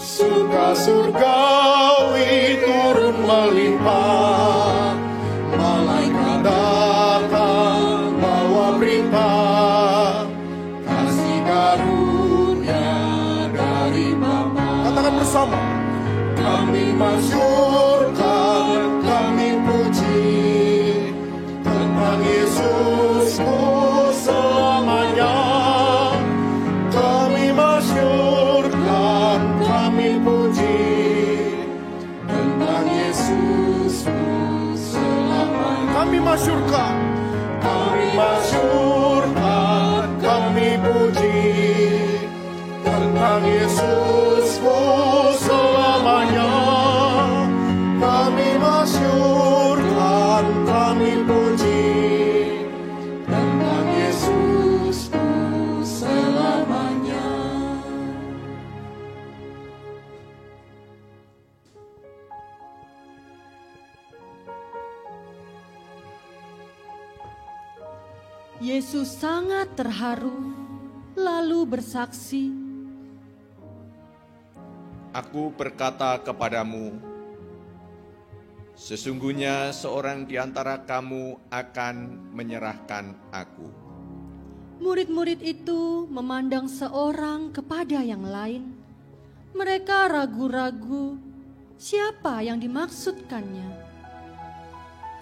suka surgawi turun melimpah. Malaikat datang bawa berita, kasih karunia dari Bapa. Katakan bersama, kami masyurkan, kami puji tentang Yesusku selamanya. Kami masyurkan, kami puji tentang Yesusku selamanya. Kami masyurkan, kami puji tentang Yesusku selamanya. Kami masyurkan, kami puji tentang Yesusku selamanya. Yesus sangat terharu, lalu bersaksi, Aku berkata kepadamu, sesungguhnya seorang di antara kamu akan menyerahkan aku. Murid-murid itu memandang seorang kepada yang lain. Mereka ragu-ragu siapa yang dimaksudkannya.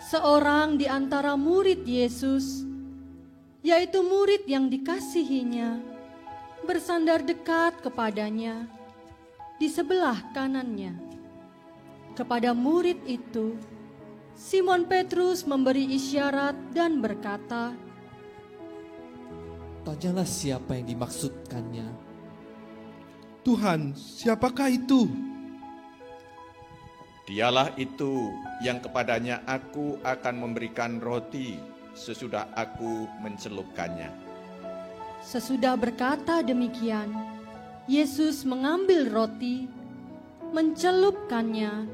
Seorang di antara murid Yesus, yaitu murid yang dikasihinya, bersandar dekat kepadanya di sebelah kanannya. Kepada murid itu, Simon Petrus memberi isyarat dan berkata, Tanyalah siapa yang dimaksudkannya. Tuhan, siapakah itu? Dialah itu yang kepadanya aku akan memberikan roti sesudah aku mencelupkannya. Sesudah berkata demikian, Yesus mengambil roti, mencelupkannya,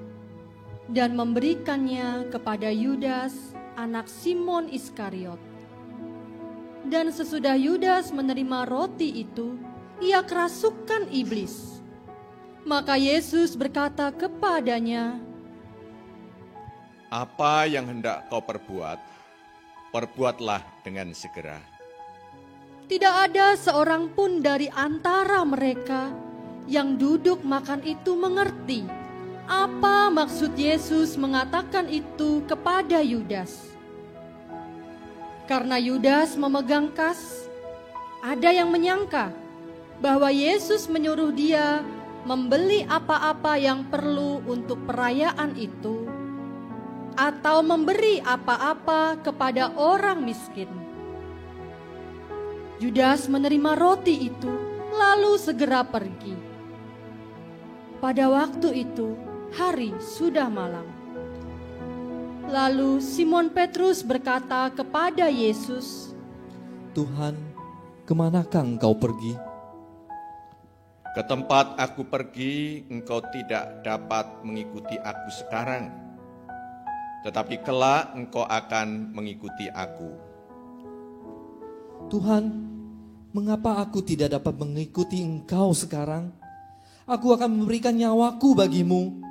dan memberikannya kepada Yudas, anak Simon Iskariot. Dan sesudah Yudas menerima roti itu, ia kerasukan iblis. Maka Yesus berkata kepadanya, Apa yang hendak kau perbuat, perbuatlah dengan segera. tidak ada seorang pun dari antara mereka yang duduk makan itu mengerti apa maksud Yesus mengatakan itu kepada Yudas. Karena Yudas memegang kas, ada yang menyangka bahwa Yesus menyuruh dia membeli apa-apa yang perlu untuk perayaan itu, atau memberi apa-apa kepada orang miskin. Yudas menerima roti itu, lalu segera pergi. Pada waktu itu, hari sudah malam. Lalu Simon Petrus berkata kepada Yesus, Tuhan, kemanakah engkau pergi? Ke tempat aku pergi, engkau tidak dapat mengikuti aku sekarang, tetapi kelak engkau akan mengikuti aku. Tuhan, mengapa aku tidak dapat mengikuti engkau sekarang? Aku akan memberikan nyawaku bagimu.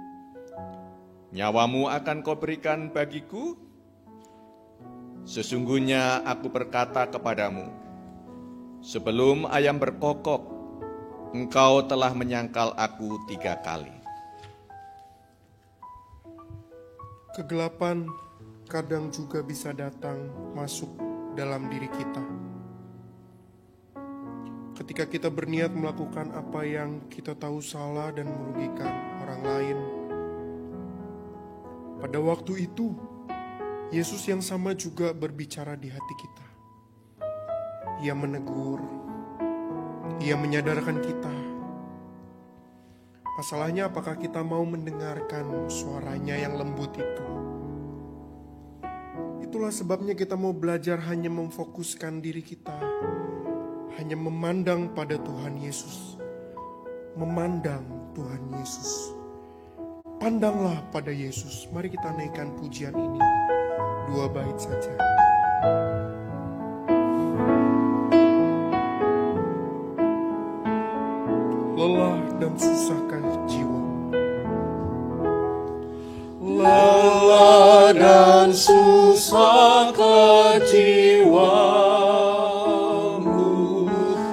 Nyawamu akan kau berikan bagiku? Sesungguhnya aku berkata kepadamu, sebelum ayam berkokok, engkau telah menyangkal aku 3 kali. Kegelapan kadang juga bisa datang masuk dalam diri kita. Ketika kita berniat melakukan apa yang kita tahu salah dan merugikan orang lain. Pada waktu itu, Yesus yang sama juga berbicara di hati kita. Ia menegur, Ia menyadarkan kita. Masalahnya apakah kita mau mendengarkan suaranya yang lembut itu? Itulah sebabnya kita mau belajar hanya memfokuskan diri kita, hanya memandang pada Tuhan Yesus. Memandang Tuhan Yesus. Pandanglah pada Yesus. Mari kita naikkan pujian ini. 2 bait saja. Lelah dan susahkan jiwa. Lelah dan susahkan jiwamu,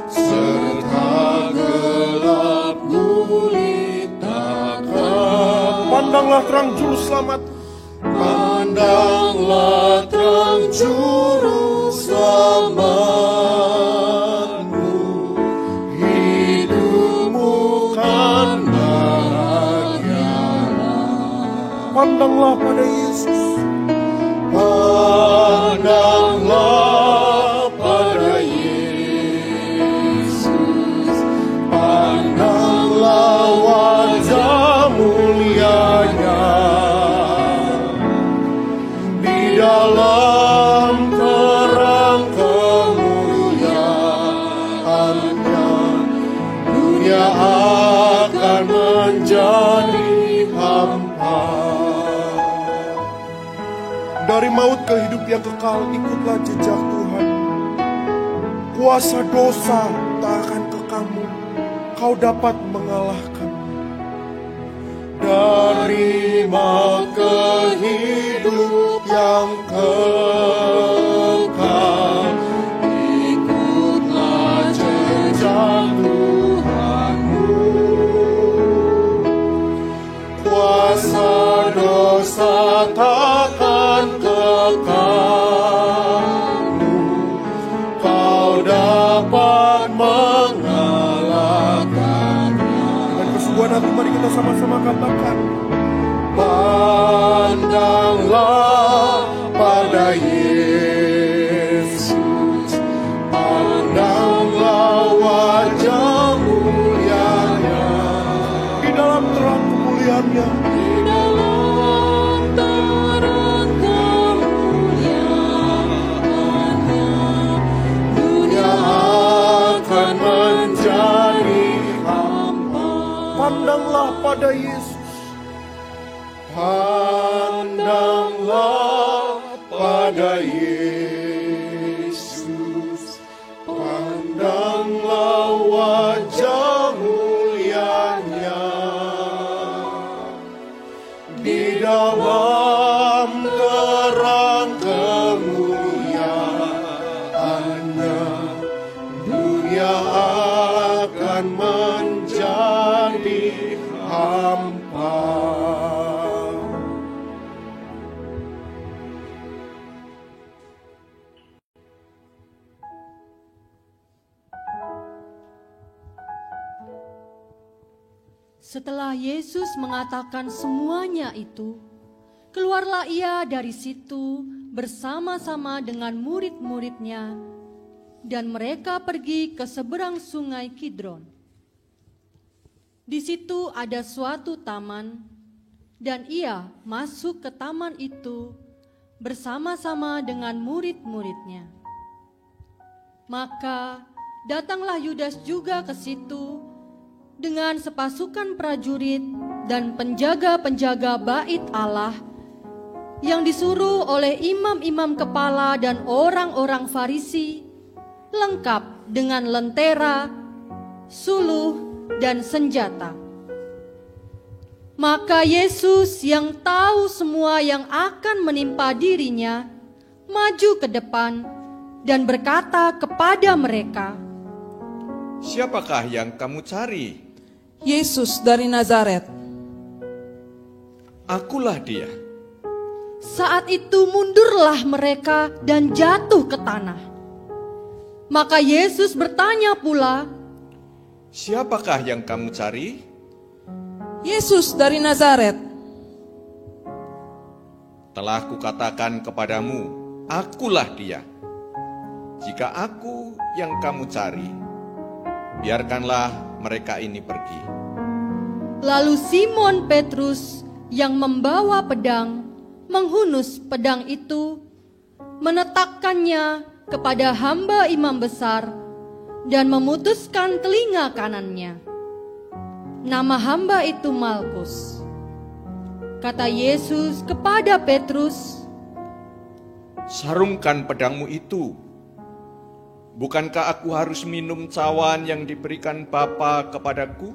serta gelap gulitakan. Pandanglah terang juru selamat. Pandanglah terang juru selamatmu, hidupmu kan bahagia. Pandanglah pada Yesus. Pandanglah pada Yesus, pandanglah wajah mulianya di dalam terang kemuliaannya. Dunia akan menjadi hampa. Dari maut ke hidup yang kekal, ikutlah jejak Tuhan. kuasa dosa tak akan kekamu. Kau dapat mengalahkan. Terima kehidup yang kekal, ikutlah jejak Tuhanmu. Kuasa dosa takkan kekalmu, kau dapat mengalahkannya. Dengan kesungguhan hati mari kita sama-sama katakan. Pandanglah pada Yesus, pandanglah wajah mulianya, Di dalam terang kemuliaannya, di dalam terang kemuliaannya, dunia akan menjadi hampa. pandanglah pada Yesus. Pandanglah pada Yesus, pandanglah wajah mulianya, di dalam terang kemuliaannya, dunia akan menjadi hampa. Setelah Yesus mengatakan semuanya itu, keluarlah ia dari situ bersama-sama dengan murid-muridnya, dan mereka pergi ke seberang sungai Kidron. Di situ ada suatu taman, dan ia masuk ke taman itu bersama-sama dengan murid-muridnya. Maka datanglah Yudas juga ke situ dengan sepasukan prajurit dan penjaga-penjaga bait Allah yang disuruh oleh imam-imam kepala dan orang-orang Farisi, lengkap dengan lentera, suluh, dan senjata. Maka Yesus yang tahu semua yang akan menimpa dirinya, maju ke depan dan berkata kepada mereka, Siapakah yang kamu cari? Yesus dari Nazaret. Akulah dia. Saat itu mundurlah mereka dan jatuh ke tanah. Maka Yesus bertanya pula, Siapakah yang kamu cari? Yesus dari Nazaret. Telah kukatakan kepadamu, akulah dia. Jika aku yang kamu cari, biarkanlah mereka ini pergi. Lalu Simon Petrus yang membawa pedang menghunus pedang itu, menetakkannya kepada hamba imam besar dan memutuskan telinga kanannya. Nama hamba itu Malkus. Kata Yesus kepada Petrus, Sarungkan pedangmu itu. Bukankah aku harus minum cawan yang diberikan Bapa kepadaku?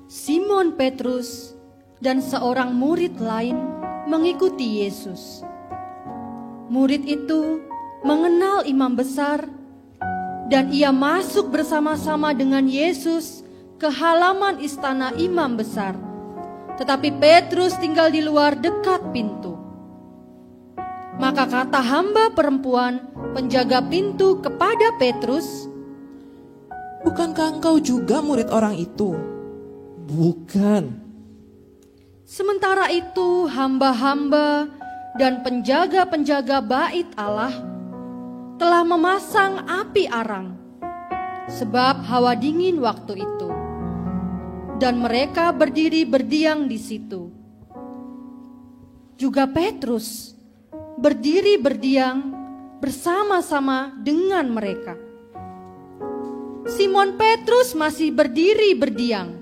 Simon Petrus dan seorang murid lain mengikuti Yesus. Murid itu mengenal imam besar dan ia masuk bersama-sama dengan Yesus ke halaman istana imam besar. Tetapi Petrus tinggal di luar dekat pintu. Maka kata hamba perempuan penjaga pintu kepada Petrus, Bukankah engkau juga murid orang itu? Bukan. sementara itu hamba-hamba dan penjaga-penjaga bait Allah telah memasang api arang, sebab hawa dingin waktu itu. Dan mereka berdiri berdiam di situ. Juga Petrus berdiri berdiam bersama-sama dengan mereka. Simon Petrus masih berdiri berdiam.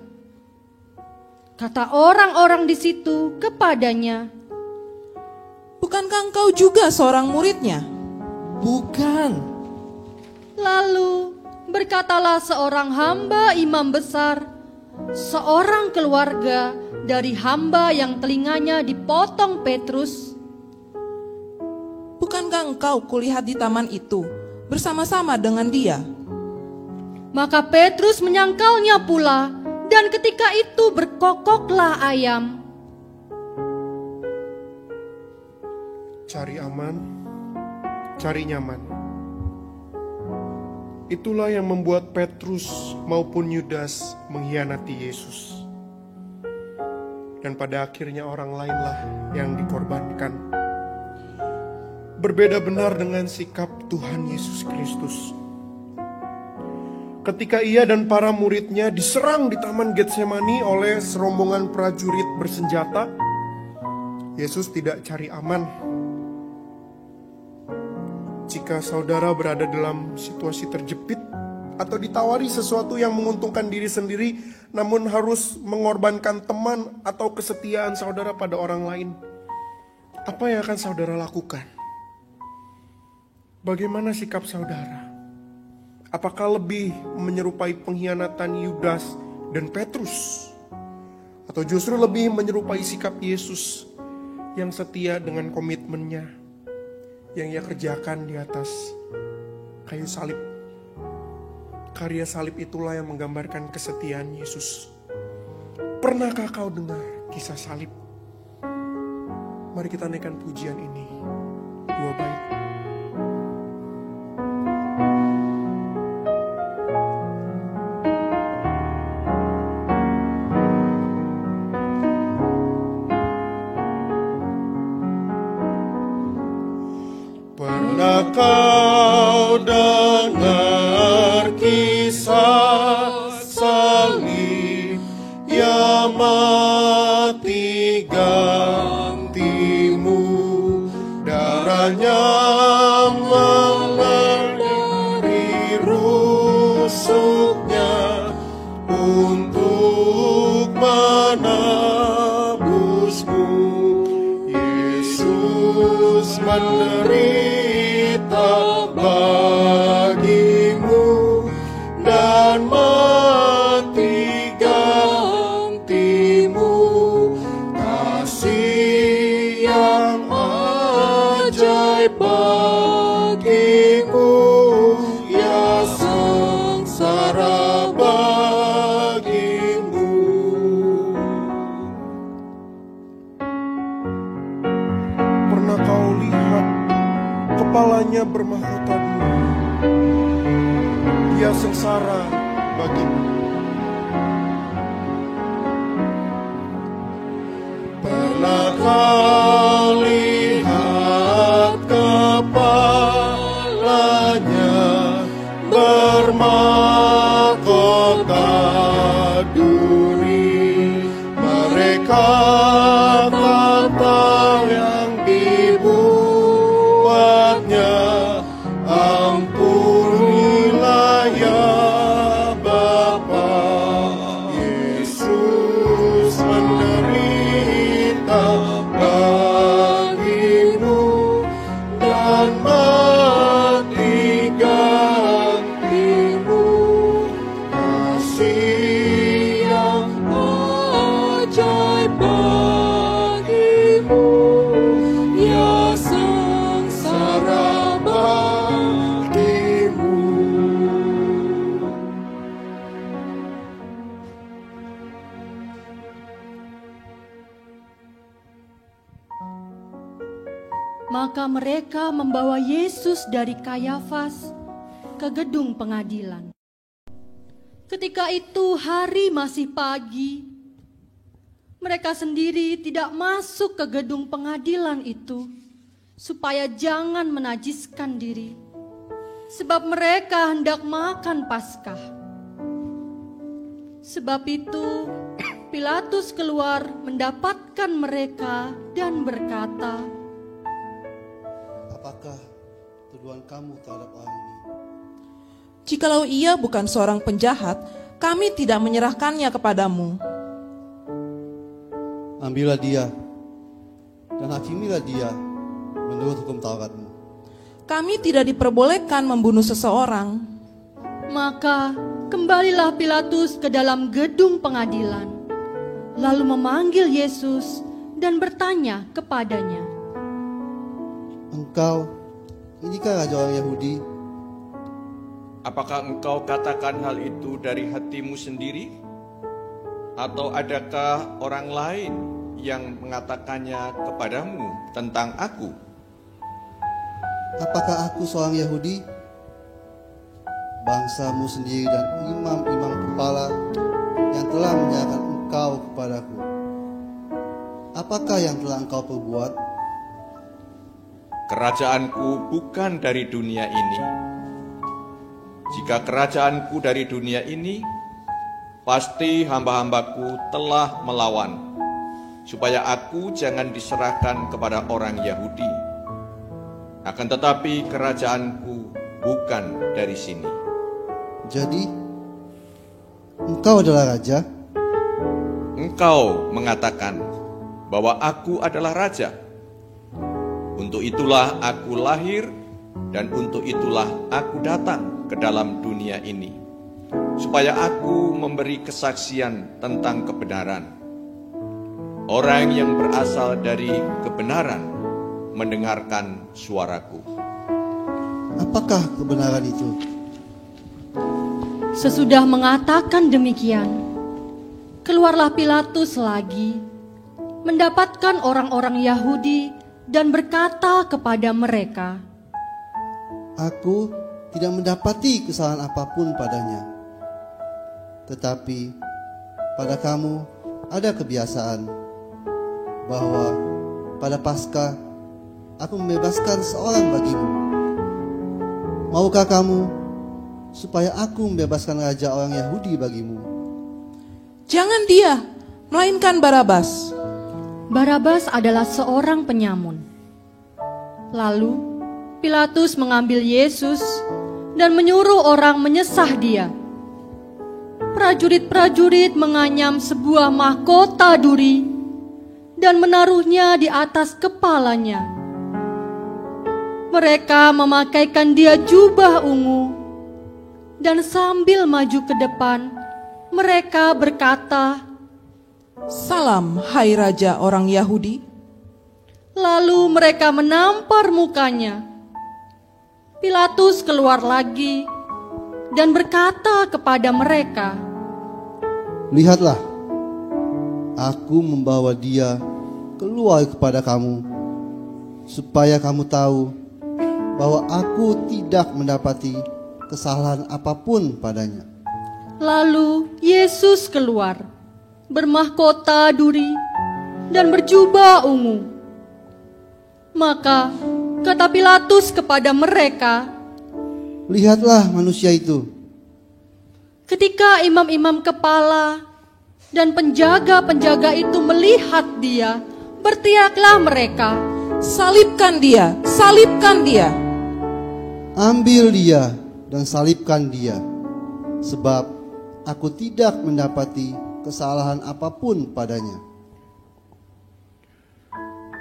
Kata orang-orang di situ kepadanya, Bukankah engkau juga seorang muridnya? Bukan. Lalu berkatalah seorang hamba imam besar, seorang keluarga dari hamba yang telinganya dipotong Petrus, Bukankah engkau kulihat di taman itu bersama-sama dengan dia? Maka Petrus menyangkalnya pula, dan ketika itu berkokoklah ayam. Cari aman, cari nyaman. Itulah yang membuat Petrus maupun Yudas mengkhianati Yesus. Dan pada akhirnya orang lainlah yang dikorbankan. Berbeda benar dengan sikap Tuhan Yesus Kristus. Ketika ia dan para muridnya diserang di Taman Getsemani oleh serombongan prajurit bersenjata, Yesus tidak cari aman. Jika saudara berada dalam situasi terjepit atau ditawari sesuatu yang menguntungkan diri sendiri, namun harus mengorbankan teman atau kesetiaan saudara pada orang lain, apa yang akan saudara lakukan? Bagaimana sikap saudara? Apakah lebih menyerupai pengkhianatan Yudas dan Petrus? Atau justru lebih menyerupai sikap Yesus yang setia dengan komitmennya yang ia kerjakan di atas kayu salib? Karya salib itulah yang menggambarkan kesetiaan Yesus. Pernahkah kau dengar kisah salib? Mari kita naikkan pujian ini. 2 bait. Kau dengar kisah salib, ya mati gantimu, darahnya mengalir rusuknya untuk menebusmu. Yesus menderita bagimu dan mati gantimu. Kasih yang ajaib bagimu, ya sengsara bagimu. Pernah kau lihat kepalanya bermahkota dua, dia sengsara bagimu. Pernah kau lihat kepalanya bermahkota duri, mereka kata yang dibuatnya, ampunilah ya Bapa. Yesus menderita bagimu dan mati gantimu. Kasih yang ajaib bagimu, ya sengsara bagimu. Maka mereka membawa Yesus dari Kayafas ke gedung pengadilan. Ketika itu hari masih pagi. Mereka sendiri tidak masuk ke gedung pengadilan itu, supaya jangan menajiskan diri, sebab mereka hendak makan Paskah. Sebab itu Pilatus keluar mendapatkan mereka dan berkata, apakah tuduhan kamu terhadap orang ini? Jikalau ia bukan seorang penjahat, kami tidak menyerahkannya kepadamu. Ambillah dia dan hakimilah dia menurut hukum Tauratmu. kami tidak diperbolehkan membunuh seseorang." Maka kembalilah Pilatus ke dalam gedung pengadilan, lalu memanggil Yesus dan bertanya kepadanya, Engkau, inikah raja orang Yahudi? Apakah engkau katakan hal itu dari hatimu sendiri? Atau adakah orang lain yang mengatakannya kepadamu tentang aku? Apakah aku seorang Yahudi? Bangsamu sendiri dan imam-imam kepala yang telah menyerahkan engkau kepadaku. Apakah yang telah engkau perbuat? Kerajaanku bukan dari dunia ini. Jika kerajaanku dari dunia ini, pasti hamba-hambaku telah melawan, supaya aku jangan diserahkan kepada orang Yahudi. Akan tetapi kerajaanku bukan dari sini. Jadi, engkau adalah raja? Engkau mengatakan bahwa aku adalah raja. Untuk itulah aku lahir dan untuk itulah aku datang ke dalam dunia ini, supaya aku memberi kesaksian tentang kebenaran. Orang yang berasal dari kebenaran mendengarkan suaraku. Apakah kebenaran itu? Sesudah mengatakan demikian, keluarlah Pilatus lagi, mendapatkan orang-orang Yahudi dan berkata kepada mereka, Aku tidak mendapati kesalahan apapun padanya. Tetapi pada kamu ada kebiasaan bahwa pada Paskah aku membebaskan seorang bagimu. Maukah kamu supaya aku membebaskan raja orang Yahudi bagimu? "Jangan dia, melainkan Barabas." Barabas adalah seorang penyamun. Lalu Pilatus mengambil Yesus dan menyuruh orang menyesah dia. Prajurit-prajurit menganyam sebuah mahkota duri dan menaruhnya di atas kepalanya. Mereka memakaikan dia jubah ungu, dan sambil maju ke depan, mereka berkata, "Salam, hai Raja orang Yahudi." Lalu mereka menampar mukanya. Pilatus keluar lagi dan berkata kepada mereka, Lihatlah, aku membawa dia keluar kepada kamu, supaya kamu tahu bahwa aku tidak mendapati kesalahan apapun padanya. Lalu Yesus keluar, bermahkota duri dan berjubah ungu. Maka kata Pilatus kepada mereka, Lihatlah manusia itu. ketika imam-imam kepala dan penjaga-penjaga itu melihat dia, berteriaklah mereka, "Salibkan dia, salibkan dia." Ambil dia dan salibkan dia, sebab aku tidak mendapati kesalahan apapun padanya.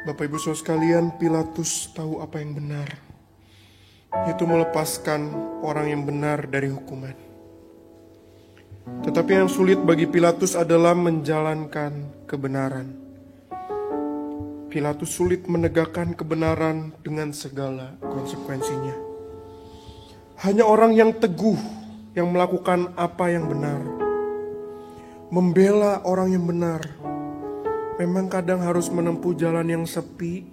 Bapak Ibu Saudara sekalian, Pilatus tahu apa yang benar, yaitu melepaskan orang yang benar dari hukuman. Tetapi yang sulit bagi Pilatus adalah menjalankan kebenaran. Pilatus sulit menegakkan kebenaran dengan segala konsekuensinya. Hanya orang yang teguh yang melakukan apa yang benar, membela orang yang benar. Memang kadang harus menempuh jalan yang sepi,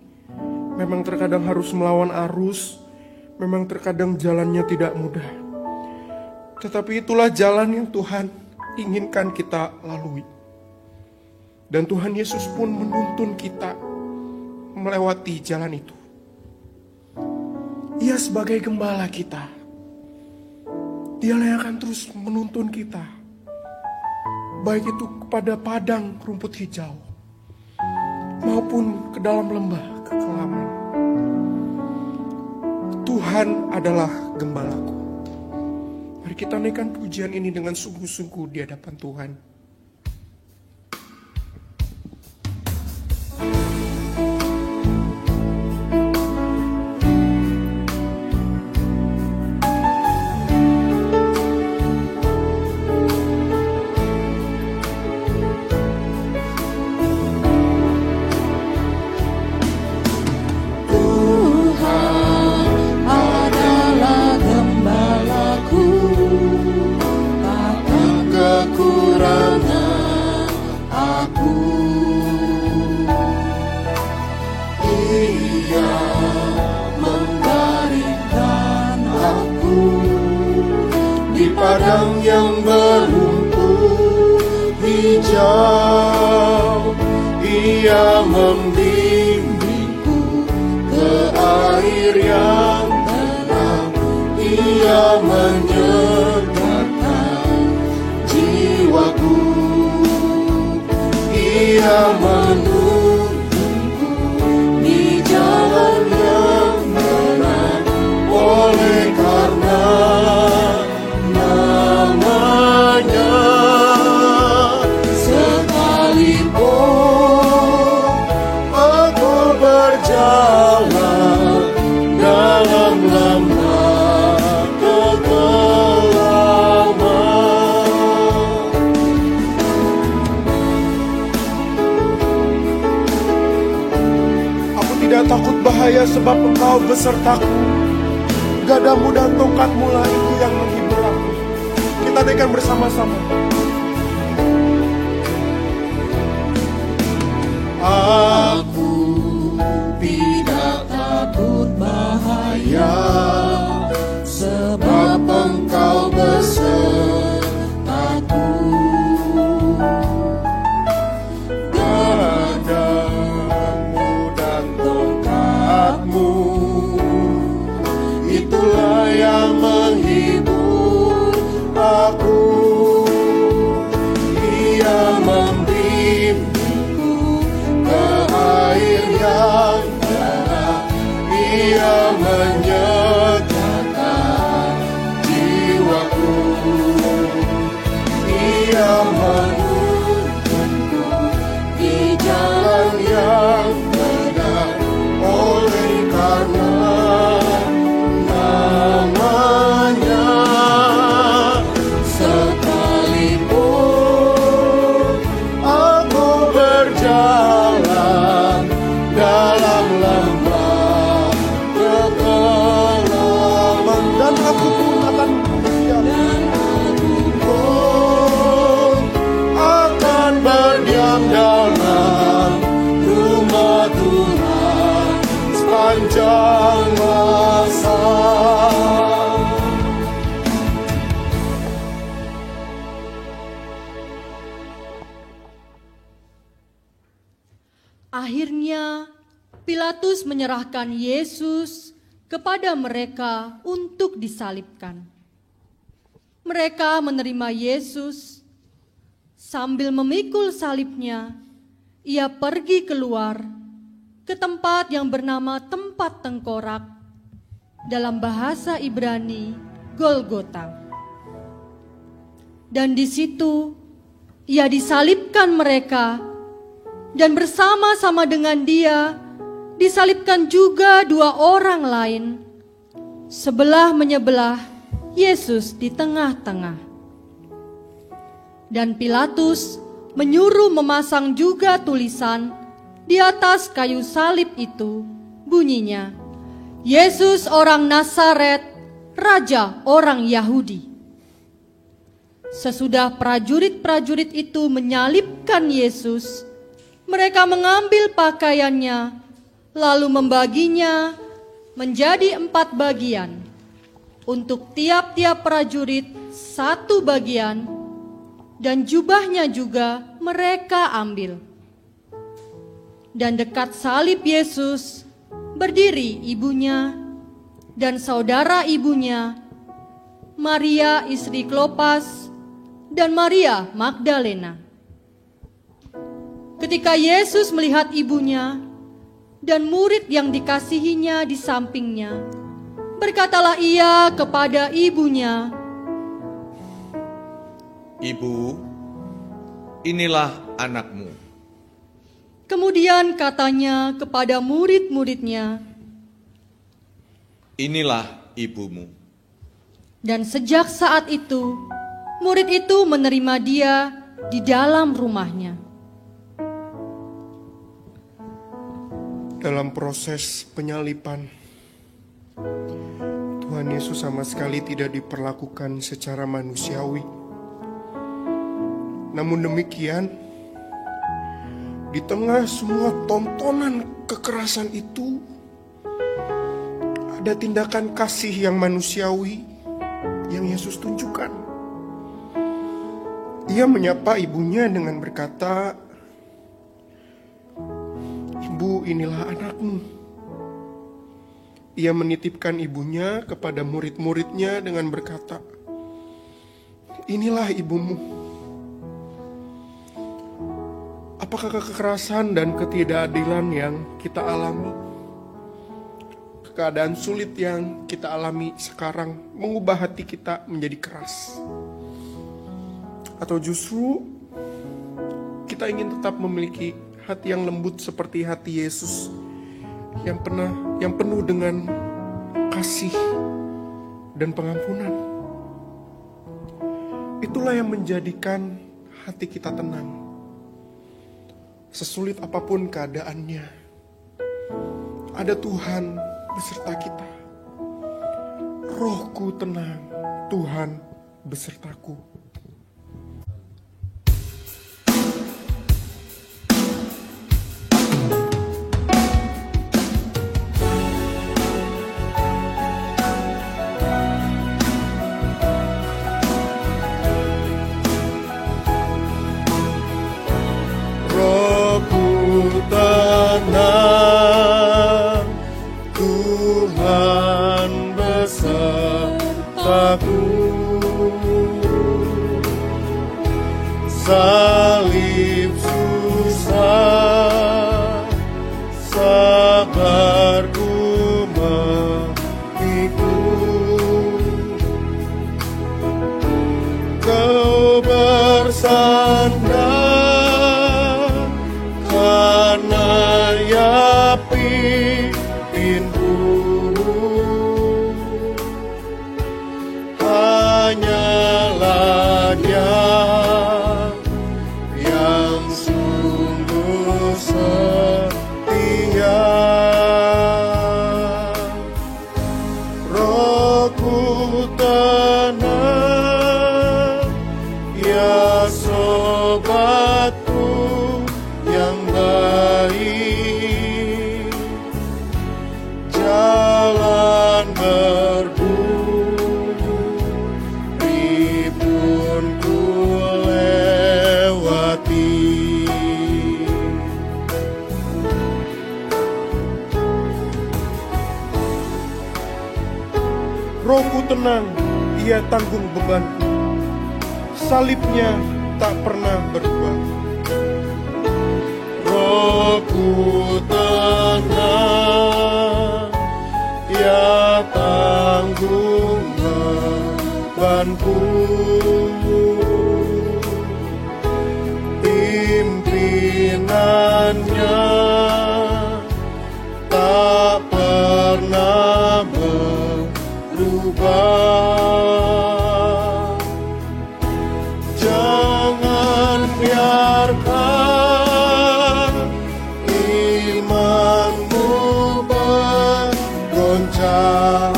memang terkadang harus melawan arus, memang terkadang jalannya tidak mudah. Tetapi itulah jalan yang Tuhan inginkan kita lalui. Dan Tuhan Yesus pun menuntun kita melewati jalan itu. Ia sebagai gembala kita, Dialah yang akan terus menuntun kita, baik itu kepada padang rumput hijau maupun ke dalam lembah kekelaman. Tuhan adalah gembalaku. Mari kita naikkan pujian ini dengan sungguh-sungguh di hadapan Tuhan. padang yang berumput hijau. Ia membimbingku ke air yang tenang. Ia menyegarkan jiwaku. Ia menuntunku di jalan yang benar. Oleh karena namanya, sekalipun aku berjalan dalam lembah kekelaman. Aku tidak takut bahaya sebab Engkau besertaku. Gadamu dan tongkatmu lah itu yang menghibur aku. Kita naikkan bersama-sama. Aku tidak takut bahaya, sebab Engkau besertaku. Gadamu dan tongkatmu, itulah yang menghibur aku. Ia membimbingku ke air yang tenang. Ia menyegarkan jiwaku. Ia menuntunku di jalan yang benar. Oleh karena namanya, sekalipun aku berjalan dalam lembah kekelaman, Dan aku pun akan berdiam. akan berdiam dalam rumah Tuhan sepanjang masa. Akhirnya Pilatus menyerahkan Yesus kepada mereka untuk disalibkan. Mereka menerima Yesus. Sambil memikul salibnya, ia pergi keluar ke tempat yang bernama tempat tengkorak, dalam bahasa Ibrani Golgota. Dan di situ ia disalibkan mereka, dan bersama-sama dengan dia disalibkan juga dua orang lain, sebelah menyebelah Yesus di tengah-tengah. Dan Pilatus menyuruh memasang juga tulisan di atas kayu salib itu, bunyinya, Yesus orang Nazaret, Raja orang Yahudi. Sesudah prajurit-prajurit itu menyalibkan Yesus, mereka mengambil pakaiannya, lalu membaginya menjadi 4 bagian. Untuk tiap-tiap prajurit 1 bagian, dan jubahnya juga mereka ambil. Dan dekat salib Yesus berdiri ibunya dan saudara ibunya, Maria istri Klopas dan Maria Magdalena. Ketika Yesus melihat ibunya dan murid yang dikasihinya di sampingnya, berkatalah ia kepada ibunya, Ibu, inilah anakmu. Kemudian katanya kepada murid-muridnya, Inilah ibumu. dan sejak saat itu, murid itu menerima dia di dalam rumahnya. Dalam proses penyalipan, Tuhan Yesus sama sekali tidak diperlakukan secara manusiawi. Namun demikian, di tengah semua tontonan kekerasan itu, ada tindakan kasih yang manusiawi yang Yesus tunjukkan. Ia menyapa ibunya dengan berkata, "Ibu, inilah anakmu." Ia menitipkan ibunya kepada murid-muridnya dengan berkata, "Inilah ibumu." Apakah kekerasan dan ketidakadilan yang kita alami, keadaan sulit yang kita alami sekarang mengubah hati kita menjadi keras? Atau justru kita ingin tetap memiliki hati yang lembut seperti hati Yesus yang penuh dengan kasih dan pengampunan? Itulah yang menjadikan hati kita tenang. Sesulit apapun keadaannya, ada Tuhan beserta kita. Rohku tenang, Tuhan besertaku. Tenang, Tuhan besertaku. Salib susah, sabarku mengikut. Kau bersandar karena pimpinmu, hanyalah Dia yang sungguh setia. Rohku tenang, ya sobatku yang baik, jalan berburi pun ku lewati. Rohku tenang, Ia tanggung bebanku. Salibnya tak pernah berubah. Rohku tenang, Ya tanggung bebanku. Pimpinannya tak pernah berubah. Jangan biarkan imanmu bergoncang.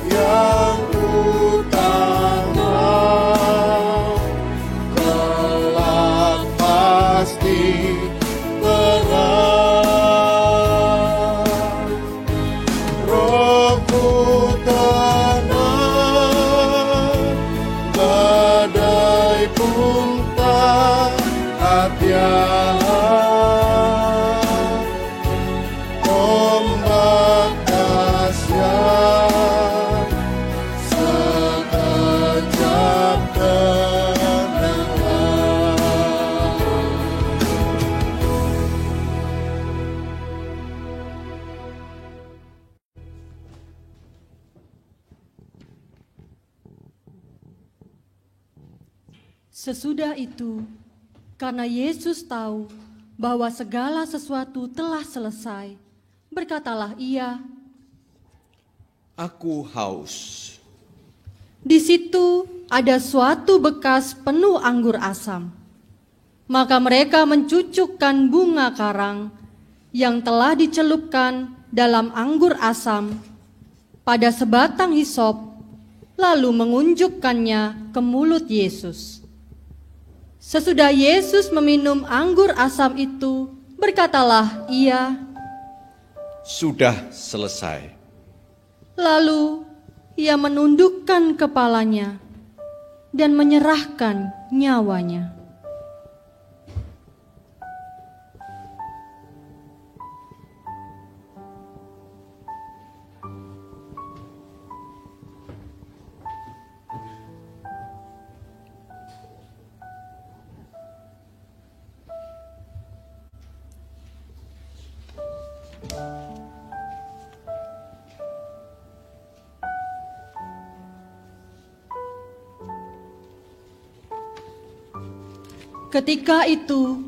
Yang utama kelak pasti terang. Rohku tenang, badai pun tak hati-hati. Ombak dahsyat sekejap tenang. Sesudah itu, karena Yesus tahu bahwa segala sesuatu telah selesai, berkatalah Ia, Aku haus. "Di situ ada suatu bekas penuh anggur asam." Maka mereka mencucukkan bunga karang yang telah dicelupkan dalam anggur asam pada sebatang hisop, lalu mengunjukkannya ke mulut Yesus. Sesudah Yesus meminum anggur asam itu, berkatalah Ia, Sudah selesai. lalu Ia menundukkan kepalanya, dan menyerahkan nyawanya. Ketika itu,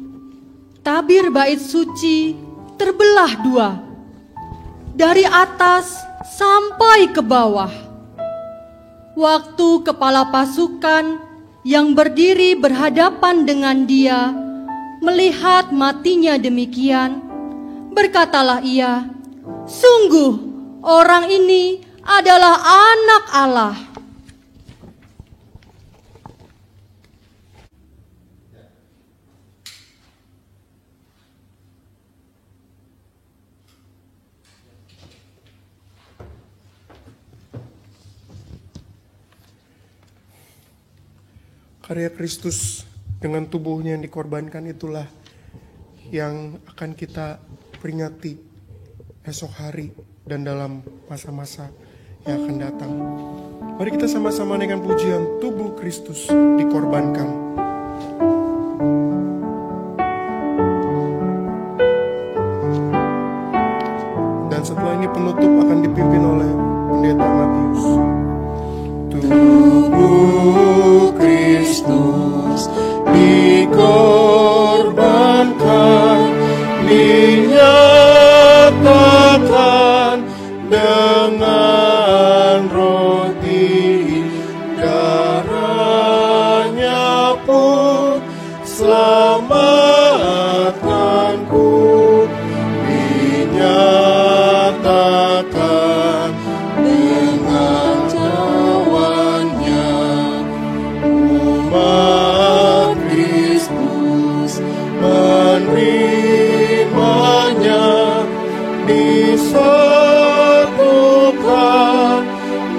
tabir bait suci terbelah dua, dari atas sampai ke bawah. Waktu kepala pasukan yang berdiri berhadapan dengan dia melihat matinya demikian, berkatalah ia, "Sungguh orang ini adalah anak Allah." Karya Kristus dengan tubuhnya yang dikorbankan itulah yang akan kita peringati esok hari dan dalam masa-masa yang akan datang. Mari kita sama-sama dengan pujian tubuh Kristus dikorbankan. Dan setelah ini penutup akan dipimpin oleh Pendeta Matius. Tubuh Kristus dikorbankan, dinyatakan dengan roti, darahnya pun selamatkanku, dinyatakan dengan umat Kristus menerimanya, disatukan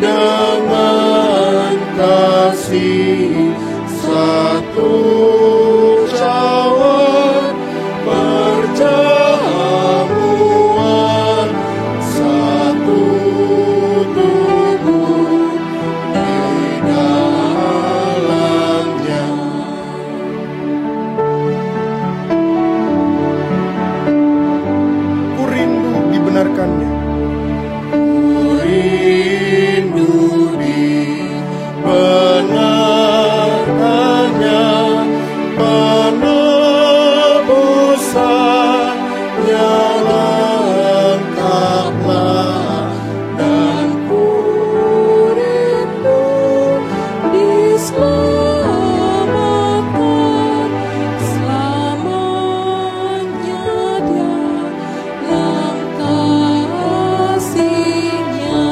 dengan kasih, satu cawan perjamuan, satu tubuh di dalamnya. Ku rindu dibenarkannya. Rindu dibenarkannya, penebusannya lengkaplah, dan ku rindu diselamatkan, selamanya dia lengkap kasihnya.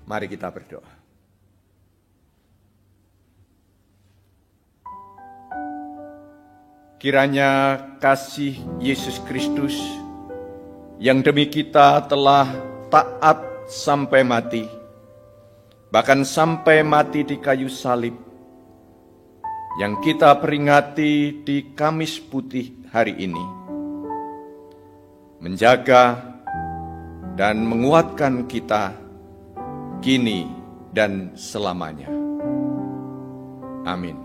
Mari kita berdoa. Kiranya kasih Yesus Kristus yang demi kita telah taat sampai mati, bahkan sampai mati di kayu salib, yang kita peringati di Kamis Putih hari ini, menjaga dan menguatkan kita kini dan selamanya. Amin.